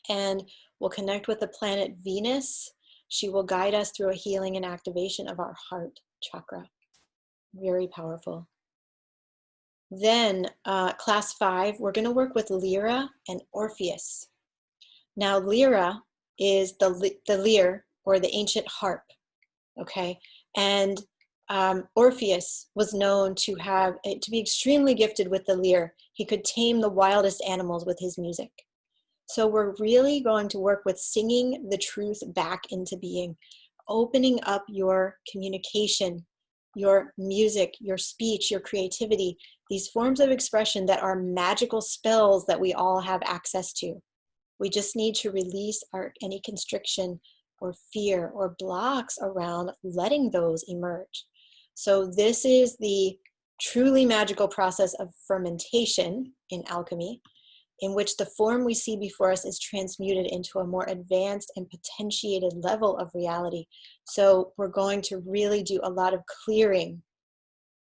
And we'll connect with the planet Venus. She will guide us through a healing and activation of our heart chakra. Very powerful. Then class 5, we're going to work with Lyra and Orpheus. Now, Lyra is the lyre, or the ancient harp, okay? And Orpheus was known to be extremely gifted with the lyre. He could tame the wildest animals with his music. So we're really going to work with singing the truth back into being, opening up your communication, your music, your speech, your creativity, these forms of expression that are magical spells that we all have access to. We just need to release any constriction or fear or blocks around letting those emerge. So this is the truly magical process of fermentation in alchemy, in which the form we see before us is transmuted into a more advanced and potentiated level of reality. So we're going to really do a lot of clearing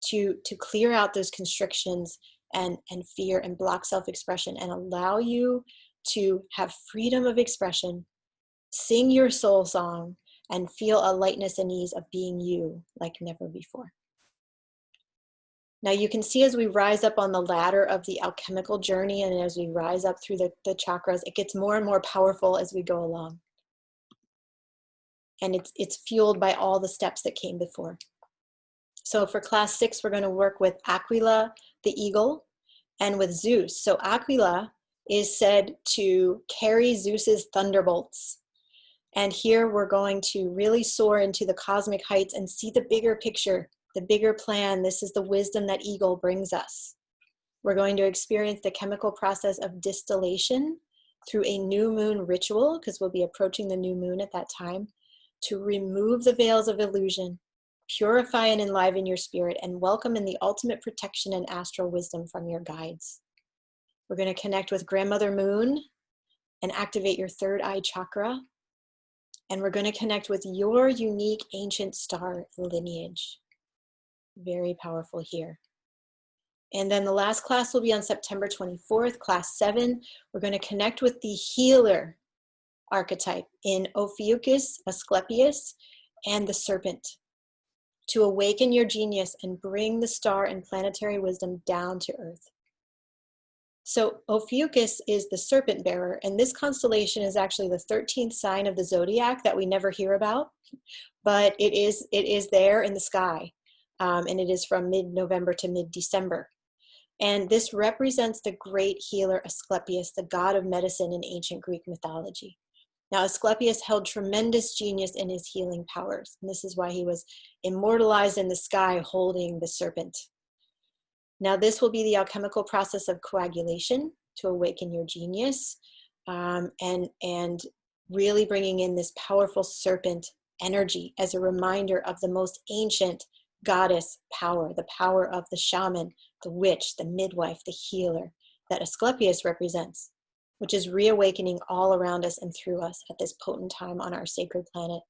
to clear out those constrictions and fear and block self-expression, and allow you to have freedom of expression, sing your soul song, and feel a lightness and ease of being you like never before. Now you can see as we rise up on the ladder of the alchemical journey and as we rise up through the chakras, it gets more and more powerful as we go along. And it's fueled by all the steps that came before. So for class 6, we're going to work with Aquila, the eagle, and with Zeus. So Aquila is said to carry Zeus's thunderbolts. And here we're going to really soar into the cosmic heights and see the bigger picture, the bigger plan. This is the wisdom that eagle brings us. We're going to experience the chemical process of distillation through a new moon ritual, because we'll be approaching the new moon at that time, to remove the veils of illusion, purify and enliven your spirit, and welcome in the ultimate protection and astral wisdom from your guides. We're going to connect with Grandmother Moon and activate your third eye chakra. And we're going to connect with your unique ancient star lineage. Very powerful here. And then the last class will be on September 24th, class 7. We're going to connect with the healer archetype in Ophiuchus, Asclepius, and the serpent to awaken your genius and bring the star and planetary wisdom down to earth. So Ophiuchus is the serpent bearer, and this constellation is actually the 13th sign of the zodiac that we never hear about, but it is there in the sky, and it is from mid-November to mid-December. And this represents the great healer Asclepius, the god of medicine in ancient Greek mythology. Now, Asclepius held tremendous genius in his healing powers, and this is why he was immortalized in the sky holding the serpent. Now, this will be the alchemical process of coagulation to awaken your genius, and really bringing in this powerful serpent energy as a reminder of the most ancient goddess power, the power of the shaman, the witch, the midwife, the healer that Asclepius represents, which is reawakening all around us and through us at this potent time on our sacred planet.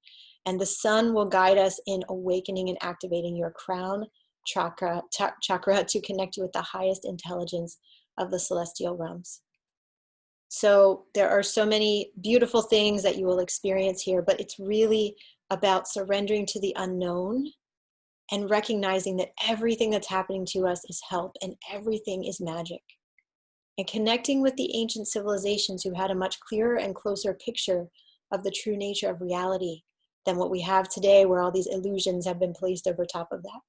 And the sun will guide us in awakening and activating your crown chakra to connect you with the highest intelligence of the celestial realms. So there are so many beautiful things that you will experience here, but it's really about surrendering to the unknown and recognizing that everything that's happening to us is help and everything is magic. And connecting with the ancient civilizations who had a much clearer and closer picture of the true nature of reality than what we have today, where all these illusions have been placed over top of that.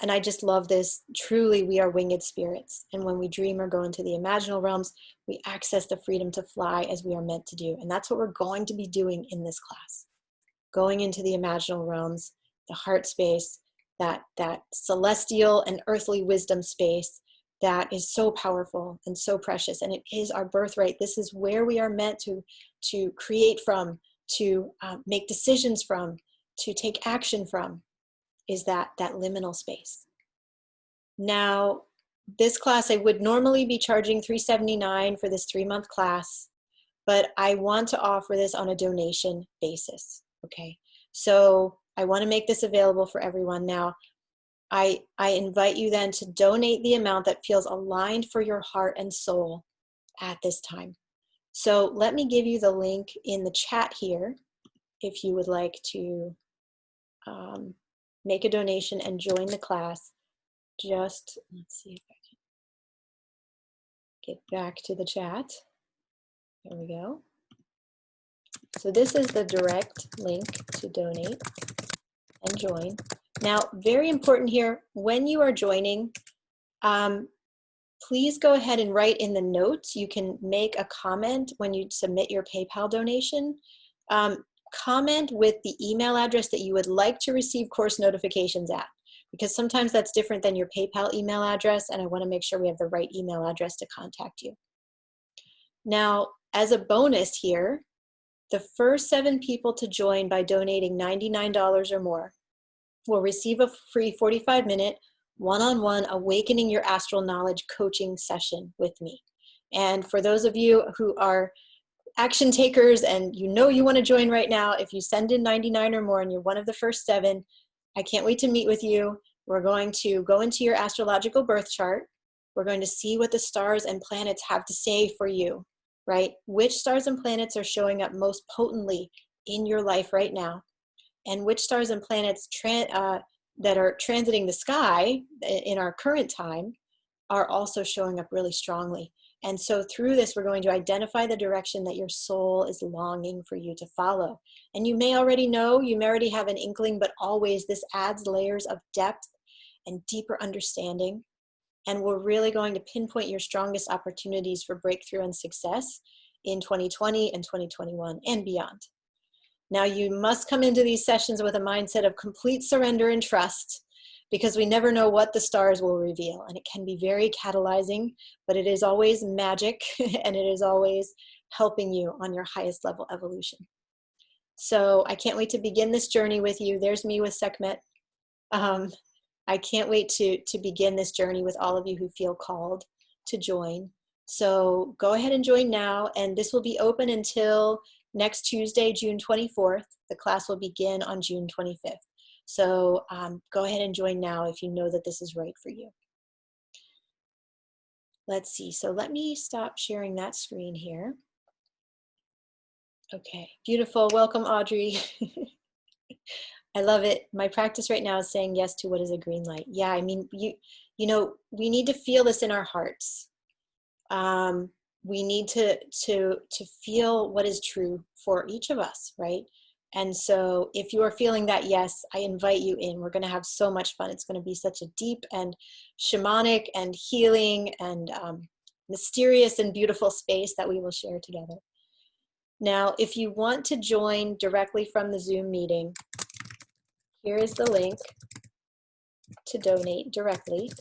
And I just love this. Truly, we are winged spirits. And when we dream or go into the imaginal realms, we access the freedom to fly as we are meant to do. And that's what we're going to be doing in this class. Going into the imaginal realms, the heart space, that celestial and earthly wisdom space that is so powerful and so precious. And it is our birthright. This is where we are meant to create from, to make decisions from, to take action from, is that liminal space. Now, this class, I would normally be charging $379 for this 3-month class, but I want to offer this on a donation basis, okay? So I want to make this available for everyone. Now, I invite you then to donate the amount that feels aligned for your heart and soul at this time. So let me give you the link in the chat here if you would like to make a donation and join the class. Just, let's see if I can get back to the chat. There we go. So this is the direct link to donate and join. Now, very important here, when you are joining, please go ahead and write in the notes. You can make a comment when you submit your PayPal donation. Comment with the email address that you would like to receive course notifications at, because sometimes that's different than your PayPal email address, and I want to make sure we have the right email address to contact you. Now, as a bonus here, the first 7 people to join by donating $99 or more will receive a free 45-minute one-on-one Awakening Your Astral Knowledge coaching session with me. And for those of you who are action takers and you know you want to join right now, if you send in 99 or more and you're one of the first 7, I can't wait to meet with you. We're going to go into your astrological birth chart. We're going to see what the stars and planets have to say for you, right? Which stars and planets are showing up most potently in your life right now, and which stars and planets that are transiting the sky in our current time are also showing up really strongly. And so through this, we're going to identify the direction that your soul is longing for you to follow. And you may already know, you may already have an inkling, but always this adds layers of depth and deeper understanding. And we're really going to pinpoint your strongest opportunities for breakthrough and success in 2020 and 2021 and beyond. Now, you must come into these sessions with a mindset of complete surrender and trust, because we never know what the stars will reveal. And it can be very catalyzing, but it is always magic and it is always helping you on your highest level evolution. So I can't wait to begin this journey with you. There's me with Sekhmet. I can't wait to begin this journey with all of you who feel called to join. So go ahead and join now. And this will be open until next Tuesday, June 24th. The class will begin on June 25th. So go ahead and join now if you know that this is right for you. Let's see. So let me stop sharing that screen here. Okay, beautiful. Welcome, Audrey. I love it. My practice right now is saying yes to what is a green light. Yeah, I mean, you know, we need to feel this in our hearts. We need to feel what is true for each of us, right? And so if you are feeling that yes, I invite you in. We're going to have so much fun. It's going to be such a deep and shamanic and healing and mysterious and beautiful space that we will share together. Now, if you want to join directly from the Zoom meeting, here is the link to donate directly.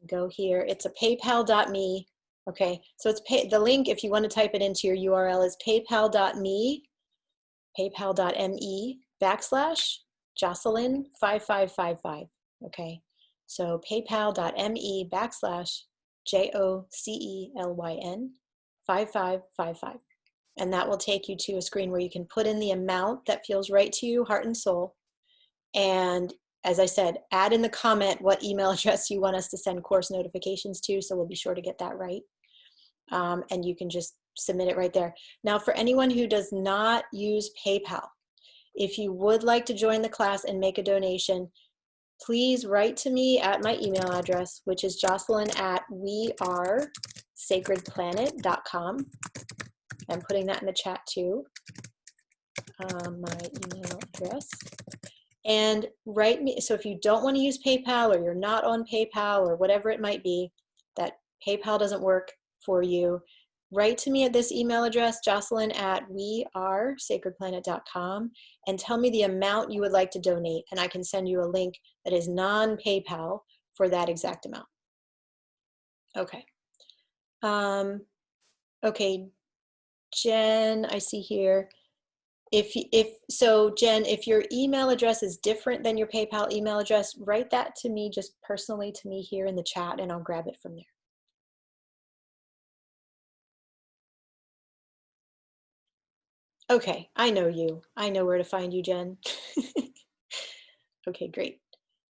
Go here. It's a paypal.me. Okay, so it's the link, if you want to type it into your URL, is paypal.me /Jocelyn 5555. Okay, so paypal.me /JOCELYN 5555. And that will take you to a screen where you can put in the amount that feels right to you, heart and soul. And as I said, add in the comment what email address you want us to send course notifications to, so we'll be sure to get that right. And you can just submit it right there. Now, for anyone who does not use PayPal, if you would like to join the class and make a donation, please write to me at my email address, which is jocelyn@wearesacredplanet.com. I'm putting that in the chat too, my email address. And write me, so if you don't want to use PayPal, or you're not on PayPal, or whatever it might be, that PayPal doesn't work for you, write to me at this email address, jocelyn@wearesacredplanet.com, and tell me the amount you would like to donate, and I can send you a link that is non-PayPal for that exact amount. Okay. Okay, Jen, I see here. Jen, if your email address is different than your PayPal email address, write that to me, just personally to me here in the chat, and I'll grab it from there. Okay, I know you. I know where to find you, Jen. Okay, great.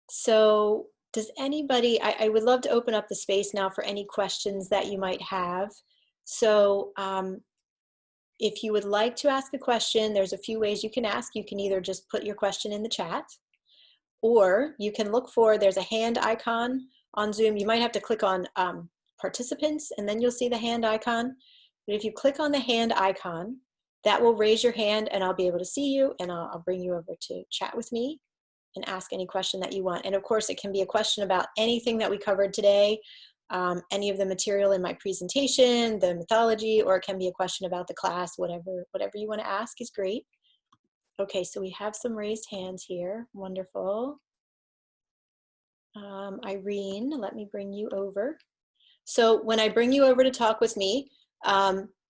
So does anybody, I would love to open up the space now for any questions that you might have. So if you would like to ask a question, there's a few ways you can ask. You can either just put your question in the chat, or you can look for, there's a hand icon on Zoom. You might have to click on participants, and then you'll see the hand icon. But if you click on the hand icon, that will raise your hand, and I'll be able to see you, and I'll bring you over to chat with me and ask any question that you want. And of course, it can be a question about anything that we covered today, any of the material in my presentation, the mythology, or it can be a question about the class. Whatever you want to ask is great. Okay, so we have some raised hands here. Wonderful. Irene, let me bring you over. So when I bring you over to talk with me,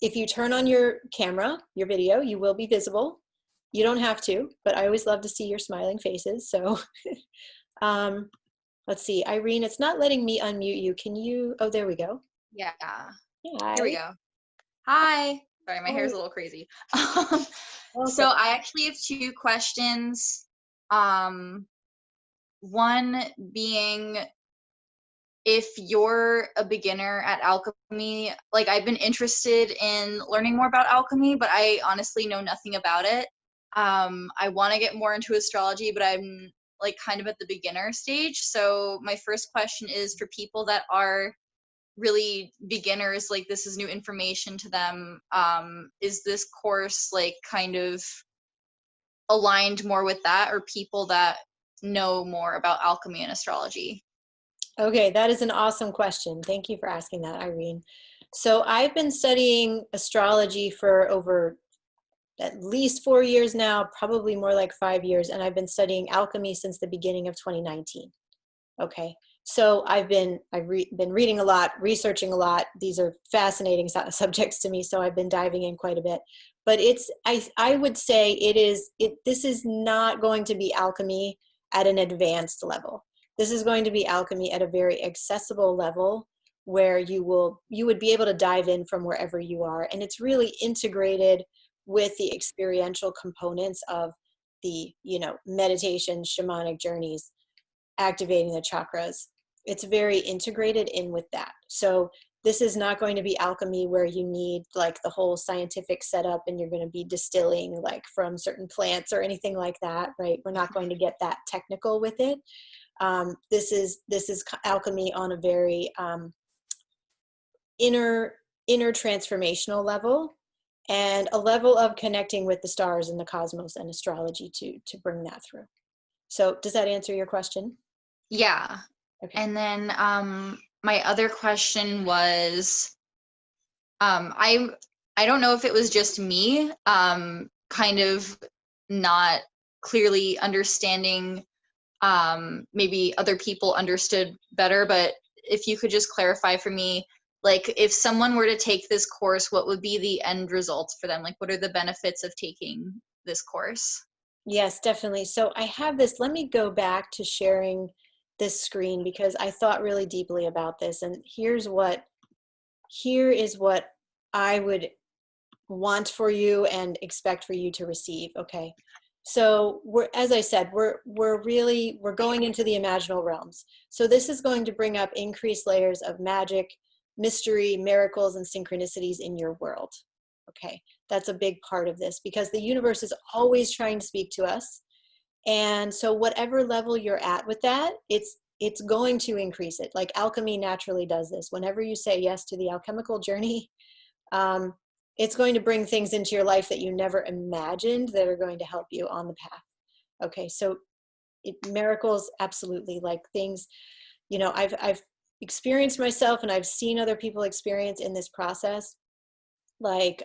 if you turn on your camera, your video, you will be visible. You don't have to, but I always love to see your smiling faces. So let's see, Irene, it's not letting me unmute you. Can you, oh, there we go. Yeah. Hi. Here we go. Hi. Sorry, my hair's a little crazy. So I actually have two questions. One being, if you're a beginner at alchemy, like I've been interested in learning more about alchemy, but I honestly know nothing about it. I want to get more into astrology, but I'm like kind of at the beginner stage. So my first question is for people that are really beginners, like this is new information to them. Is this course like kind of aligned more with that, or people that know more about alchemy and astrology? Okay, that is an awesome question. Thank you for asking that, Irene. So I've been studying astrology for over at least 4 years now, probably more like 5 years, and I've been studying alchemy since the beginning of 2019. Okay, so been reading a lot, researching a lot. These are fascinating subjects to me, so I've been diving in quite a bit. But I would say this is not going to be alchemy at an advanced level. This is going to be alchemy at a very accessible level where you would be able to dive in from wherever you are, and it's really integrated with the experiential components of the meditation, shamanic journeys, activating the chakras. It's very integrated in with that. So this is not going to be alchemy where you need like the whole scientific setup and you're going to be distilling like from certain plants or anything like that, right? We're not going to get that technical with it. This is alchemy on a very inner transformational level, and a level of connecting with the stars and the cosmos and astrology to bring that through. So does that answer your question? Yeah. Okay. And then my other question was, I don't know if it was just me kind of not clearly understanding, maybe other people understood better, but if you could just clarify for me, like if someone were to take this course, what would be the end results for them? Like what are the benefits of taking this course? Yes, definitely. So I have this, let me go back to sharing this screen because I thought really deeply about this. And here is what I would want for you and expect for you to receive. Okay. So as I said, we're going into the imaginal realms. So this is going to bring up increased layers of magic, mystery, miracles, and synchronicities in your world. Okay. That's a big part of this because the universe is always trying to speak to us. And so whatever level you're at with that, it's going to increase it. Like alchemy naturally does this. Whenever you say yes to the alchemical journey, um, it's going to bring things into your life that you never imagined that are going to help you on the path. Okay, so miracles, absolutely. Like things, I've experienced myself and I've seen other people experience in this process. Like,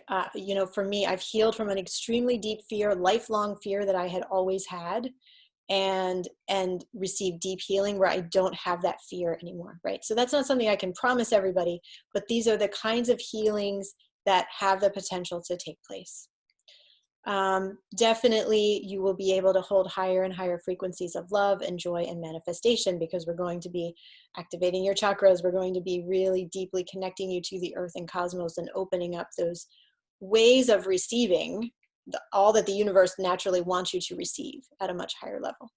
for me, I've healed from an extremely deep fear, lifelong fear that I had always had, and receive deep healing where I don't have that fear anymore, right? So that's not something I can promise everybody, but these are the kinds of healings that have the potential to take place. Definitely you will be able to hold higher and higher frequencies of love and joy and manifestation because we're going to be activating your chakras. We're going to be really deeply connecting you to the earth and cosmos and opening up those ways of receiving all that the universe naturally wants you to receive at a much higher level.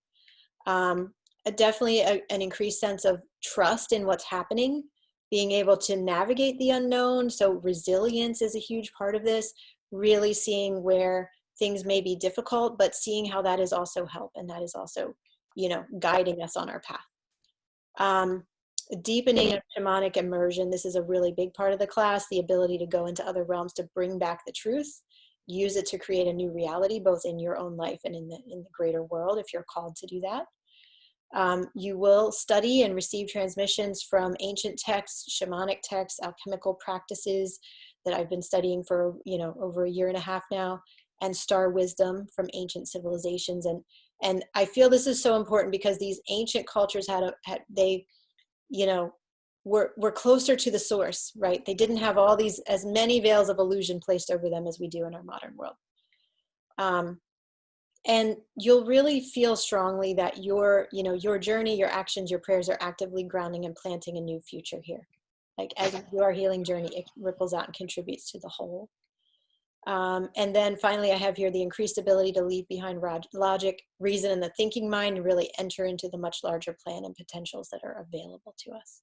Definitely an increased sense of trust in what's happening, being able to navigate the unknown. So resilience is a huge part of this, really seeing where things may be difficult, but seeing how that is also help and that is also, guiding us on our path. Deepening of shamanic immersion. This is a really big part of the class, the ability to go into other realms to bring back the truth, use it to create a new reality, both in your own life and in the greater world, if you're called to do that. You will study and receive transmissions from ancient texts, shamanic texts, alchemical practices that I've been studying for, over a year and a half now, and star wisdom from ancient civilizations. And I feel this is so important because these ancient cultures were closer to the source, right? They didn't have as many veils of illusion placed over them as we do in our modern world. And you'll really feel strongly that your journey, your actions, your prayers are actively grounding and planting a new future here. Like as we do our healing journey, it ripples out and contributes to the whole. And then finally, I have here the increased ability to leave behind logic, reason, and the thinking mind and really enter into the much larger plan and potentials that are available to us.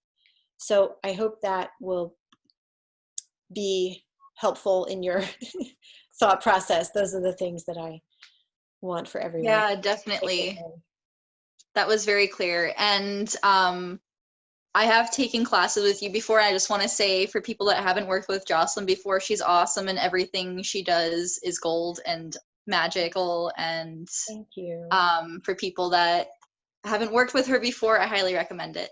So I hope that will be helpful in your thought process. Those are the things that I want for everyone. Yeah, definitely. That was very clear. And I have taken classes with you before. And I just want to say, for people that haven't worked with Jocelyn before, she's awesome, and everything she does is gold and magical. And Thank you. for people that haven't worked with her before, I highly recommend it.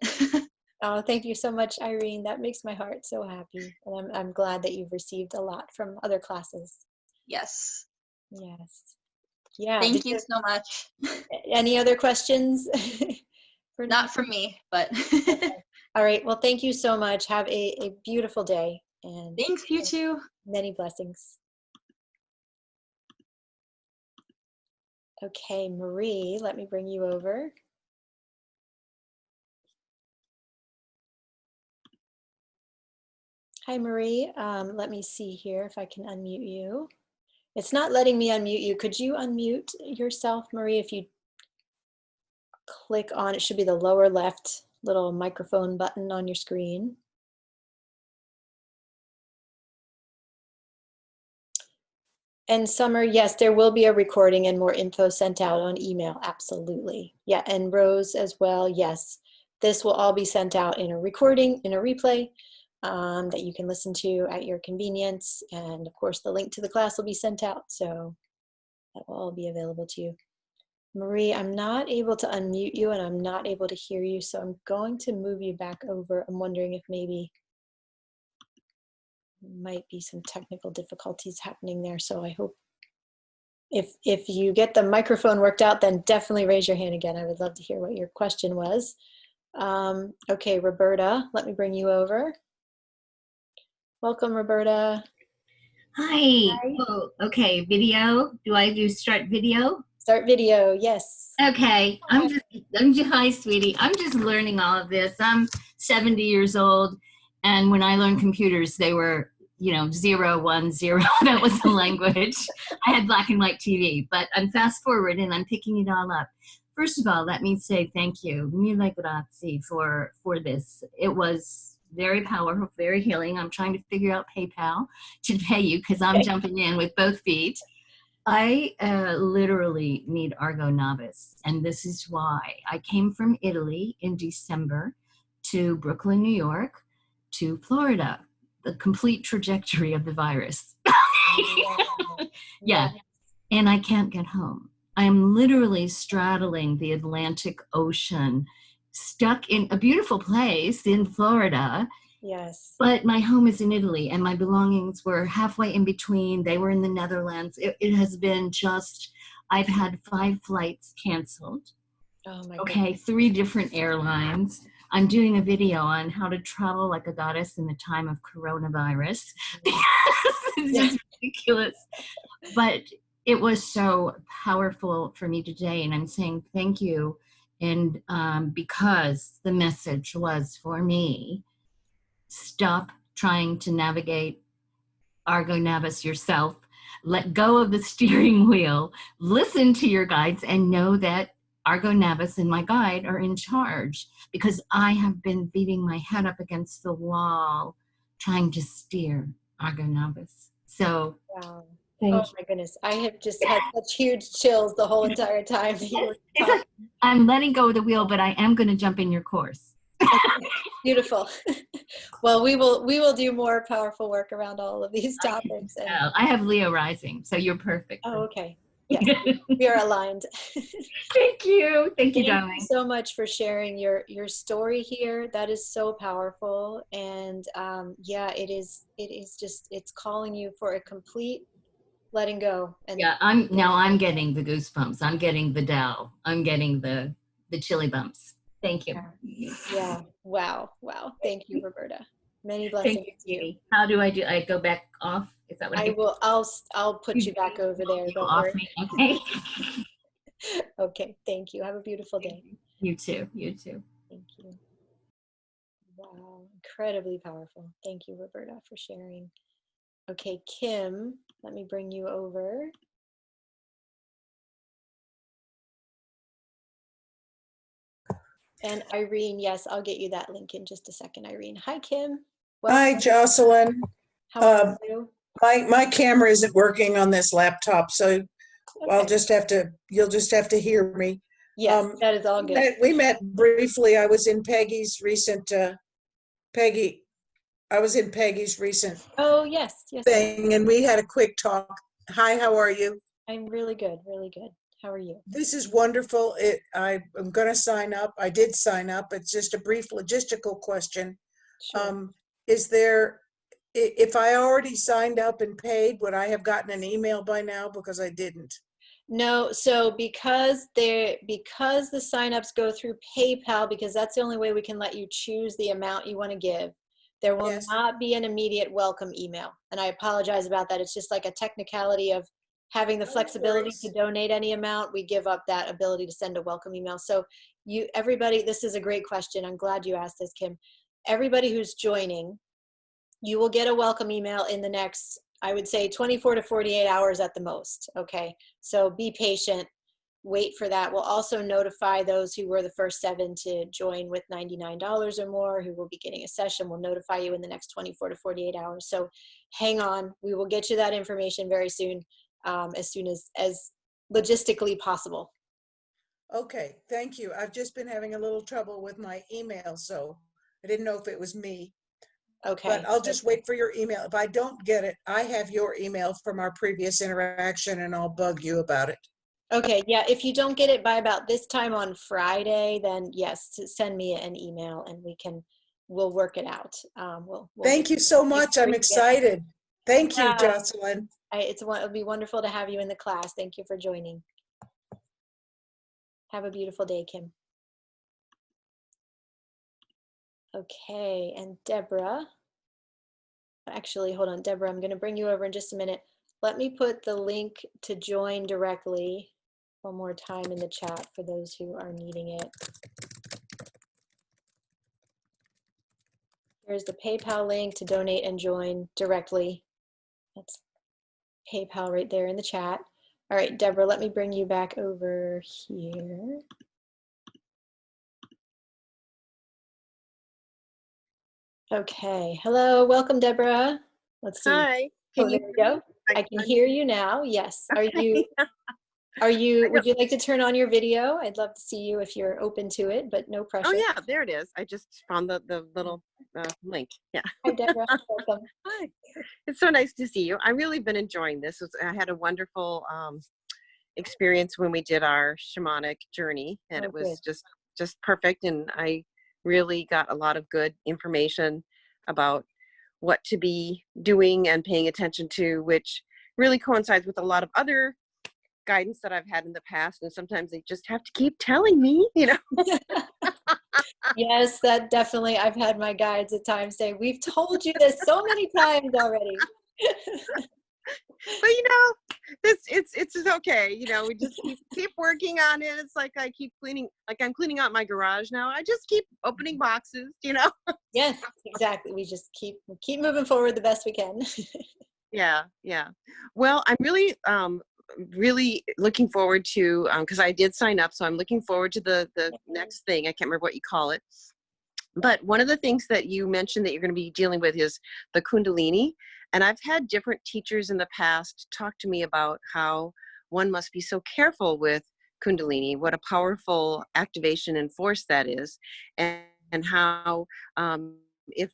Oh, thank you so much, Irene. That makes my heart so happy. And I'm glad that you've received a lot from other classes. Yes. Yes. Yeah. Thank you so much. Any other questions? For now? Not from me, but Okay. All right. Well, thank you so much. Have a beautiful day and thanks, you too. many blessings. Okay, Marie, let me bring you over. Hi, Marie. Let me see here if I can unmute you. It's not letting me unmute you. Could you unmute yourself, Marie, if you click on, it should be the lower left little microphone button on your screen. And Summer, yes, there will be a recording and more info sent out on email, absolutely. Yeah, and Rose as well, yes. This will all be sent out in a recording, in a replay that you can listen to at your convenience. And of course, the link to the class will be sent out, so that will all be available to you. Marie, I'm not able to unmute you and I'm not able to hear you, so I'm going to move you back over. I'm wondering if maybe might be some technical difficulties happening there, so I hope if you get the microphone worked out, then definitely raise your hand again. I would love to hear what your question was. Okay, Roberta, let me bring you over. Welcome, Roberta. Hi. Hi. Oh, okay. Video. Do I do start video? Start video, yes. Okay. Hi, sweetie. I'm just learning all of this. I'm 70 years old, and when I learned computers, they were, 0, 1, 0. That was the language. I had black and white TV, but I'm fast forward and I'm picking it all up. First of all, let me say thank you, mille grazie, for this. It was very powerful, very healing. I'm trying to figure out PayPal to pay you because I'm jumping in with both feet. I literally need Argo Navis, and this is why. I came from Italy in December to Brooklyn, New York, to Florida, the complete trajectory of the virus. Yeah, and I can't get home. I'm literally straddling the Atlantic Ocean, stuck in a beautiful place in Florida. Yes. But my home is in Italy and my belongings were halfway in between. They were in the Netherlands. It has been just, I've had 5 flights canceled. Oh my Okay, goodness. 3 different airlines. I'm doing a video on how to travel like a goddess in the time of coronavirus. It's just ridiculous. But it was so powerful for me today, and I'm saying thank you. And because the message was for me, stop trying to navigate Argo Navis yourself. Let go of the steering wheel. Listen to your guides and know that Argo Navis and my guide are in charge, because I have been beating my head up against the wall trying to steer Argo Navis. So, Wow. thank Oh you. my goodness. I have just had such huge chills the whole entire time that you were talking. I'm letting go of the wheel, but I am going to jump in your course. Beautiful. Well, we will do more powerful work around all of these topics. And I have Leo rising, so you're perfect. oh, okay. Yes, we are aligned. Thank you. Thank you, Thank darling. you so much for sharing your story here. That is so powerful, and yeah, it is just, it's calling you for a complete letting go. And Yeah, I'm getting the goosebumps. I'm getting the Dow. I'm getting the chilly bumps. Thank you. yeah. Wow. Thank you, Roberta. Many Thank blessings you, to you. Katie. How do I do? I go back off? Is that what I do? I'll put you back over there. You Don't off worry. me? Okay. Okay. Thank you. Have a beautiful day. You too. You too. Thank you. Wow. Incredibly powerful. Thank you, Roberta, for sharing. Okay, Kim, let me bring you over. And Irene, yes, I'll get you that link in just a second, Irene. Hi, Kim. Hi, Welcome. Jocelyn. How are Um, you? my camera isn't working on this laptop, so Okay. you'll just have to hear me. Yes, that is all good. We met briefly. I was in Peggy's recent, Peggy, I was in Peggy's recent Oh, yes, yes. thing, and we had a quick talk. Hi, how are you? I'm really good, really good. How are you? This is wonderful. I'm going to sign up. I did sign up. It's just a brief logistical question. Sure. Is there, if I already signed up and paid, would I have gotten an email by now? Because I didn't. No, so because the signups go through PayPal, because that's the only way we can let you choose the amount you want to give, there will Yes. not be an immediate welcome email. And I apologize about that. It's just like a technicality of having the No flexibility to worries. donate any amount. We give up that ability to send a welcome email. So everybody, this is a great question. I'm glad you asked this, Kim. Everybody who's joining, you will get a welcome email in the next, I would say, 24 to 48 hours at the most. Okay, so be patient, wait for that. We'll also notify those who were the first 7 to join with $99 or more, who will be getting a session. We'll notify you in the next 24 to 48 hours. So hang on, we will get you that information very soon as logistically possible. Okay, thank you. I've just been having a little trouble with my email, so I didn't know if it was me. Okay. But I'll just wait for your email. If I don't get it, I have your email from our previous interaction and I'll bug you about it. Okay, yeah, if you don't get it by about this time on Friday, then yes, send me an email and we'll work it out. We'll Thank you so much. I'm excited. Thank you, Yeah, Jocelyn. it'll be wonderful to have you in the class. Thank you for joining. Have a beautiful day, Kim. Okay, and Deborah. Actually, hold on, Deborah, I'm going to bring you over in just a minute. Let me put the link to join directly one more time in the chat for those who are needing it. There's the PayPal link to donate and join directly. That's PayPal right there in the chat. All right, Deborah, let me bring you back over here. Okay, hello, welcome, Deborah. Let's see. Hi. Oh, there we go. I can hear you now. Yes. Would you like to turn on your video? I'd love to see you if you're open to it, but no pressure. Oh yeah, there it is. I just found the little link. Yeah. Hi, Deborah. Welcome. Hi. It's so nice to see you. I've really been enjoying this. I had a wonderful experience when we did our shamanic journey, and it was just perfect. And I really got a lot of good information about what to be doing and paying attention to, which really coincides with a lot of other guidance that I've had in the past, and sometimes they just have to keep telling me, you know. Yes, that definitely, I've had my guides at times say, we've told you this so many times already. But you know, it's okay, you know. We just keep working on it. It's like I keep cleaning, like I'm cleaning out my garage now. I just keep opening boxes, you know. Yes, exactly. We just keep moving forward the best we can. Yeah. Well, I'm really looking forward to, because I did sign up, so I'm looking forward to the next thing. I can't remember what you call it, but one of the things that you mentioned that you're going to be dealing with is the Kundalini. And I've had different teachers in the past talk to me about how one must be so careful with Kundalini, what a powerful activation and force that is, and how if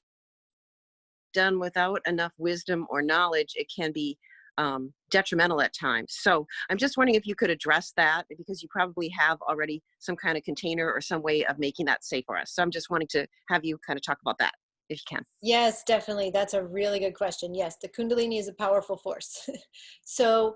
done without enough wisdom or knowledge, it can be detrimental at times. So I'm just wondering if you could address that, because you probably have already some kind of container or some way of making that safe for us. So I'm just wanting to have you kind of talk about that, if you can. Yes, definitely. That's a really good question. Yes, the Kundalini is a powerful force. So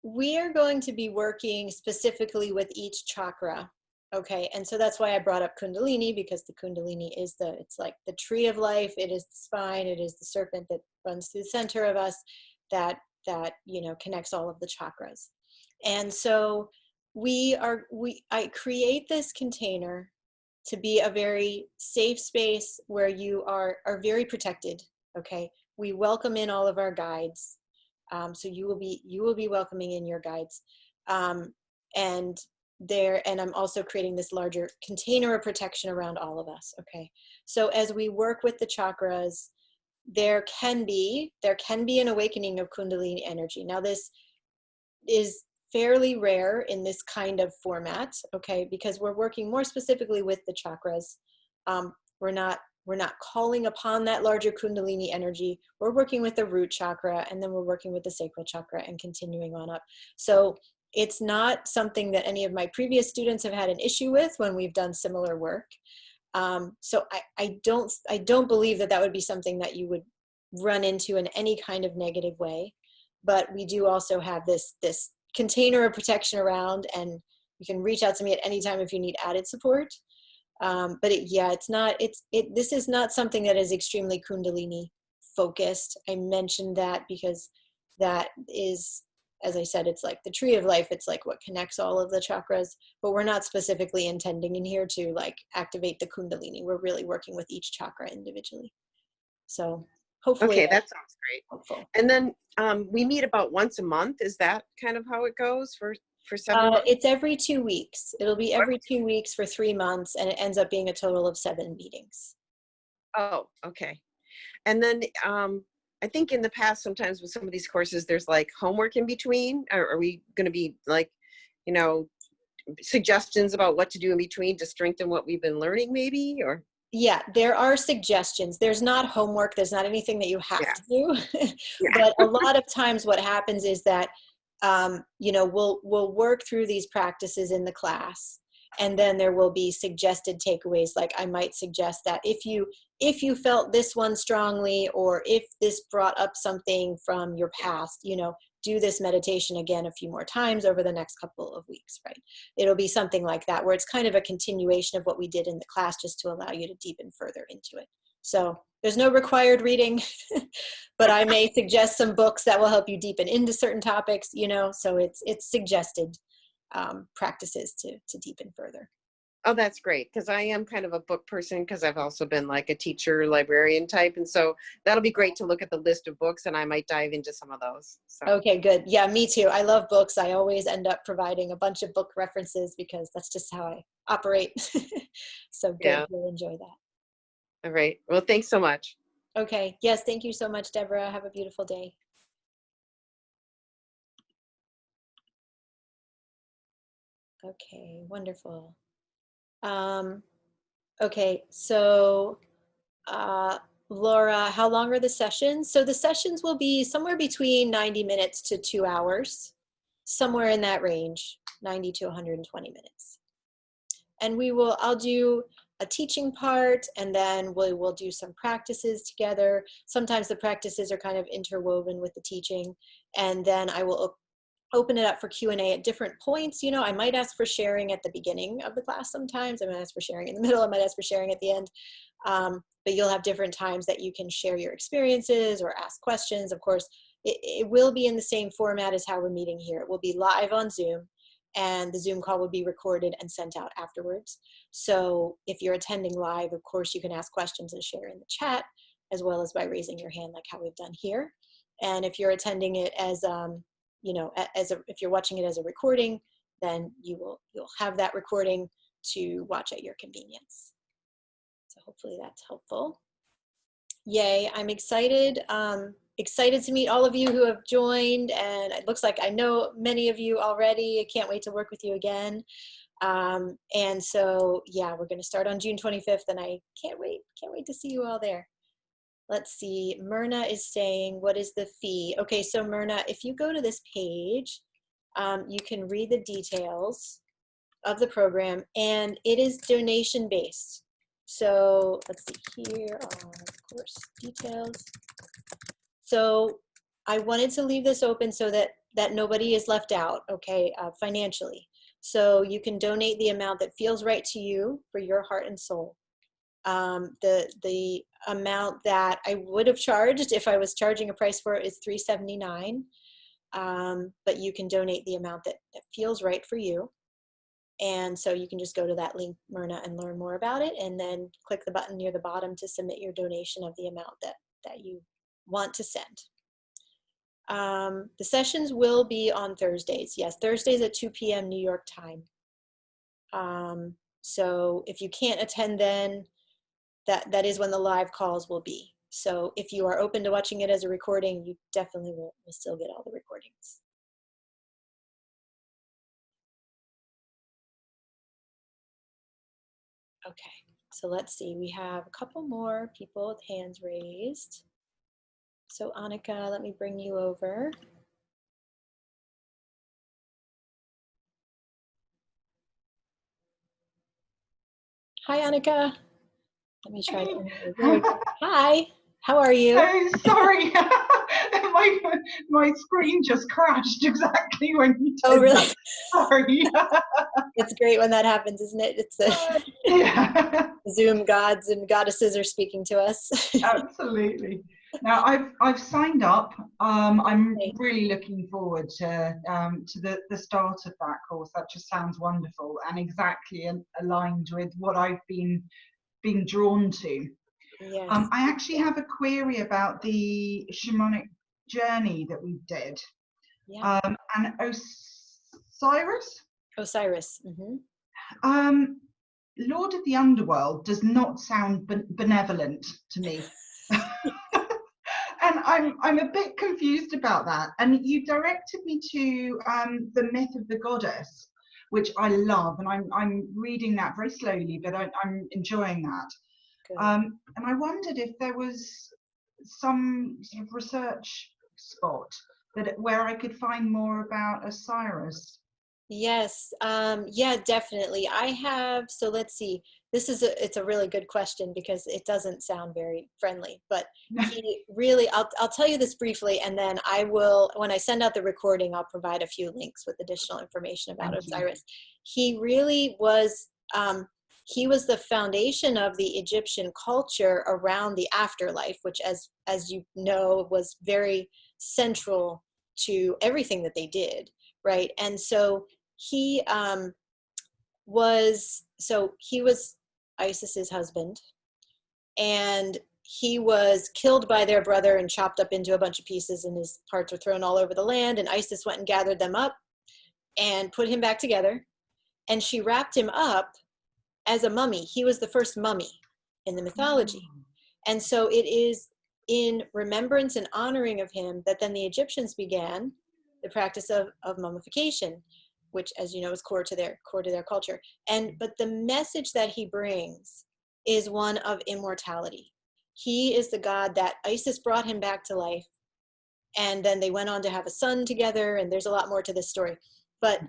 we are going to be working specifically with each chakra. Okay, and so that's why I brought up Kundalini, because the Kundalini is it's like the tree of life. It is the spine. It is the serpent that runs through the center of us that connects all of the chakras. And so I create this container to be a very safe space where you are very protected. Okay, we welcome in all of our guides. So you will be welcoming in your guides, and there, and I'm also creating this larger container of protection around all of us. Okay, so as we work with the chakras, there can be an awakening of Kundalini energy. Now, this is fairly rare in this kind of format, okay, because we're working more specifically with the chakras. We're not calling upon that larger Kundalini energy. We're working with the root chakra, and then we're working with the sacral chakra and continuing on up. So it's not something that any of my previous students have had an issue with when we've done similar work. So I don't believe that would be something that you would run into in any kind of negative way. But we do also have this container of protection around, and you can reach out to me at any time if you need added support. But this is not something that is extremely Kundalini focused. I mentioned that because that is, as I said, it's like the tree of life. It's like what connects all of the chakras, but we're not specifically intending in here to like activate the Kundalini. We're really working with each chakra individually. So hopefully Okay, that sounds great. helpful. And then we meet about once a month. Is that kind of how it goes for 7 months? It's every 2 weeks. It'll be every 2 weeks for 3 months, and it ends up being a total of 7 meetings. Oh, okay. And then I think in the past, sometimes with some of these courses, there's like homework in between. Are we going to be like, you know, suggestions about what to do in between to strengthen what we've been learning maybe? Or Yeah, there are suggestions. There's not homework. There's not anything that you have to do. Yeah. But a lot of times what happens is that, we'll work through these practices in the class, and then there will be suggested takeaways. Like I might suggest that if you felt this one strongly, or if this brought up something from your past, do this meditation again a few more times over the next couple of weeks, right? It'll be something like that, where it's kind of a continuation of what we did in the class, just to allow you to deepen further into it. So there's no required reading, but I may suggest some books that will help you deepen into certain topics, so it's suggested practices to deepen further. Oh, that's great. Because I am kind of a book person, because I've also been like a teacher, librarian type. And so that'll be great to look at the list of books, and I might dive into some of those. So. Okay, good. Yeah, me too. I love books. I always end up providing a bunch of book references because that's just how I operate. So good. Yeah. You'll enjoy that. All right. Well, thanks so much. Okay. Yes. Thank you so much, Deborah. Have a beautiful day. Okay. Wonderful. Okay. So, Laura, how long are the sessions? So the sessions will be somewhere between 90 minutes to 2 hours, somewhere in that range, 90 to 120 minutes. And I'll do a teaching part, and then we will do some practices together. Sometimes the practices are kind of interwoven with the teaching, and then I will open it up for Q&A at different points. I might ask for sharing at the beginning of the class sometimes. I might ask for sharing in the middle. I might ask for sharing at the end. But you'll have different times that you can share your experiences or ask questions. Of course, it will be in the same format as how we're meeting here. It will be live on Zoom, and the Zoom call will be recorded and sent out afterwards. So if you're attending live, of course, you can ask questions and share in the chat, as well as by raising your hand like how we've done here. And if you're attending it as, if you're watching it as a recording, then you'll have that recording to watch at your convenience. So hopefully that's helpful. Yay, I'm excited. Excited to meet all of you who have joined, and it looks like I know many of you already. I can't wait to work with you again. And so, yeah, we're going to start on June 25th, and I can't wait to see you all there. Let's see, Myrna is saying, what is the fee? Okay, so Myrna, if you go to this page, you can read the details of the program, and it is donation based. So let's see, here are course details. So I wanted to leave this open so that nobody is left out, okay, financially. So you can donate the amount that feels right to you for your heart and soul. The amount that I would have charged if I was charging a price for it is $379. But you can donate the amount that feels right for you. And so you can just go to that link, Myrna, and learn more about it, and then click the button near the bottom to submit your donation of the amount that you want to send. The sessions will be on Thursdays. Yes, Thursdays at 2 p.m. New York time. So if you can't attend then, that is when the live calls will be. So if you are open to watching it as a recording, you definitely will still get all the recordings. Okay, so let's see. We have a couple more people with hands raised. So Annika, let me bring you over. Hi, Annika. Let me try to. There we go. Hi, how are you? Oh, sorry. my screen just crashed exactly when you did Oh, really? that. Sorry. It's great when that happens, isn't it? It's a Yeah, Zoom gods and goddesses are speaking to us. absolutely. Now I've signed up. I'm Great. really looking forward to the start of that course. That just sounds wonderful and exactly aligned with what I've been drawn to. Yes. I actually have a query about the shamanic journey that we did. Yeah. And Osiris, Osiris. Mm-hmm. Lord of the Underworld does not sound benevolent to me. And I'm a bit confused about that. And you directed me to the myth of the goddess, which I love, and I'm reading that very slowly, but I'm enjoying that. And I wondered if there was some sort of research spot where I could find more about Osiris. Yes. Yeah, definitely. I have, so let's see. It's a really good question because it doesn't sound very friendly, but he really, I'll tell you this briefly, and then I will, when I send out the recording, I'll provide a few links with additional information about Osiris. He really was, he was the foundation of the Egyptian culture around the afterlife, which as you know, was very central to everything that they did, right? And so he was Isis's husband, and he was killed by their brother and chopped up into a bunch of pieces, and his parts were thrown all over the land, and Isis went and gathered them up and put him back together, and she wrapped him up as a mummy. He was the first mummy in the mythology. And so it is in remembrance and honoring of him that then the Egyptians began the practice of mummification, which, as you know, is core to their culture. But the message that he brings is one of immortality. He is the god that Isis brought him back to life, and then they went on to have a son together, and there's a lot more to this story. But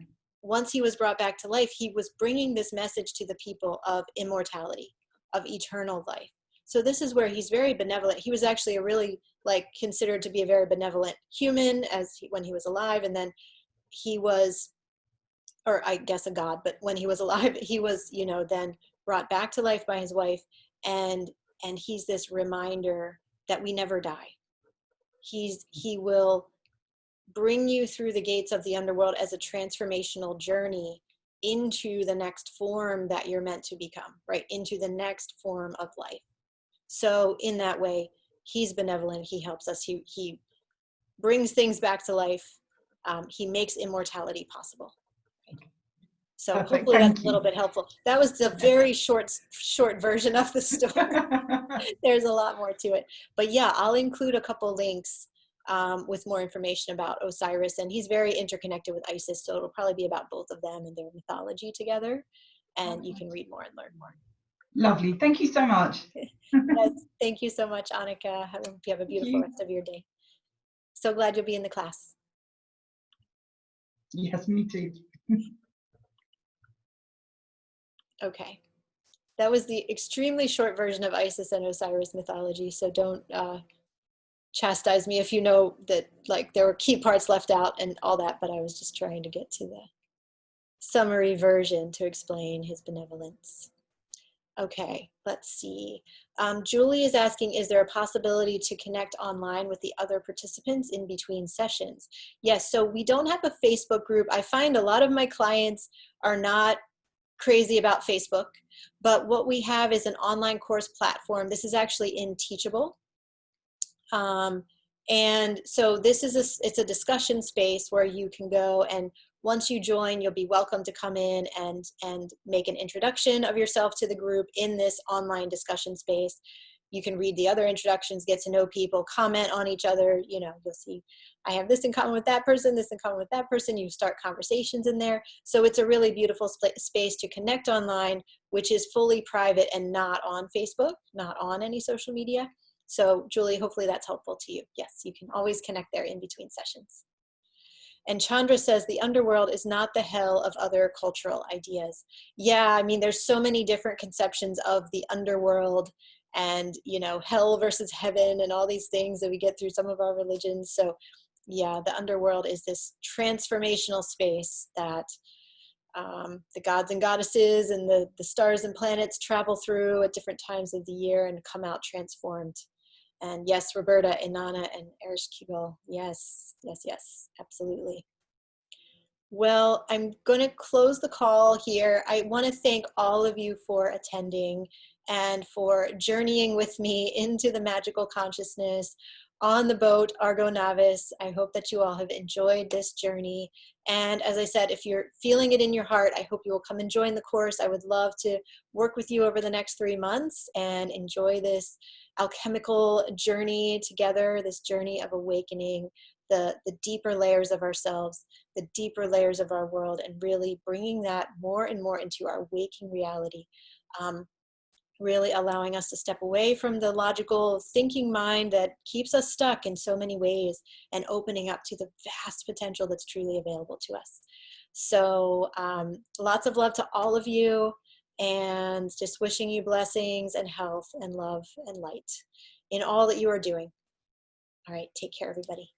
once he was brought back to life, he was bringing this message to the people of immortality, of eternal life. So this is where he's very benevolent. He was actually a really, considered to be a very benevolent human when he was alive, and then he was, or I guess a god, but when he was alive, he was, then brought back to life by his wife, and he's this reminder that we never die. He will bring you through the gates of the underworld as a transformational journey into the next form that you're meant to become, right? Into the next form of life. So in that way, he's benevolent. He helps us. He brings things back to life. He makes immortality possible. So Perfect. hopefully Thank that's a little bit helpful. That was the very short version of the story. There's a lot more to it. But yeah, I'll include a couple links with more information about Osiris. And he's very interconnected with Isis. So it'll probably be about both of them and their mythology together. And you can read more and learn more. Lovely. Thank you so much. Yes, thank you so much, Annika. I hope you have a beautiful rest of your day. So glad you'll be in the class. Yes, me too. Okay. That was the extremely short version of Isis and Osiris mythology. So don't chastise me if you know that there were key parts left out and all that, but I was just trying to get to the summary version to explain his benevolence. Okay, let's see. Julie is asking, is there a possibility to connect online with the other participants in between sessions? Yes, so we don't have a Facebook group. I find a lot of my clients are not crazy about Facebook, but what we have is an online course platform. This is actually in Teachable. And so this is it's a discussion space where you can go and once you join, you'll be welcome to come in and make an introduction of yourself to the group in this online discussion space. You can read the other introductions, get to know people, comment on each other. You know, you'll see, I have this in common with that person, this in common with that person. You start conversations in there. So it's a really beautiful space to connect online, which is fully private and not on Facebook, not on any social media. So Julie, hopefully that's helpful to you. Yes, you can always connect there in between sessions. And Chandra says the underworld is not the hell of other cultural ideas. Yeah, I mean, there's so many different conceptions of the underworld and, you know, hell versus heaven and all these things that we get through some of our religions. So yeah, the underworld is this transformational space that the gods and goddesses and the stars and planets travel through at different times of the year and come out transformed. And yes, Roberta, Inanna, and Ereshkigal. Yes, yes, yes, absolutely. Well, I'm going to close the call here. I want to thank all of you for attending and for journeying with me into the magical consciousness on the boat Argo Navis. I hope that you all have enjoyed this journey. And as I said, if you're feeling it in your heart, I hope you will come and join the course. I would love to work with you over the next 3 months and enjoy this alchemical journey together, this journey of awakening the deeper layers of ourselves, the deeper layers of our world, and really bringing that more and more into our waking reality. Really allowing us to step away from the logical thinking mind that keeps us stuck in so many ways and opening up to the vast potential that's truly available to us. So lots of love to all of you, and just wishing you blessings and health and love and light in all that you are doing. All right, take care, everybody.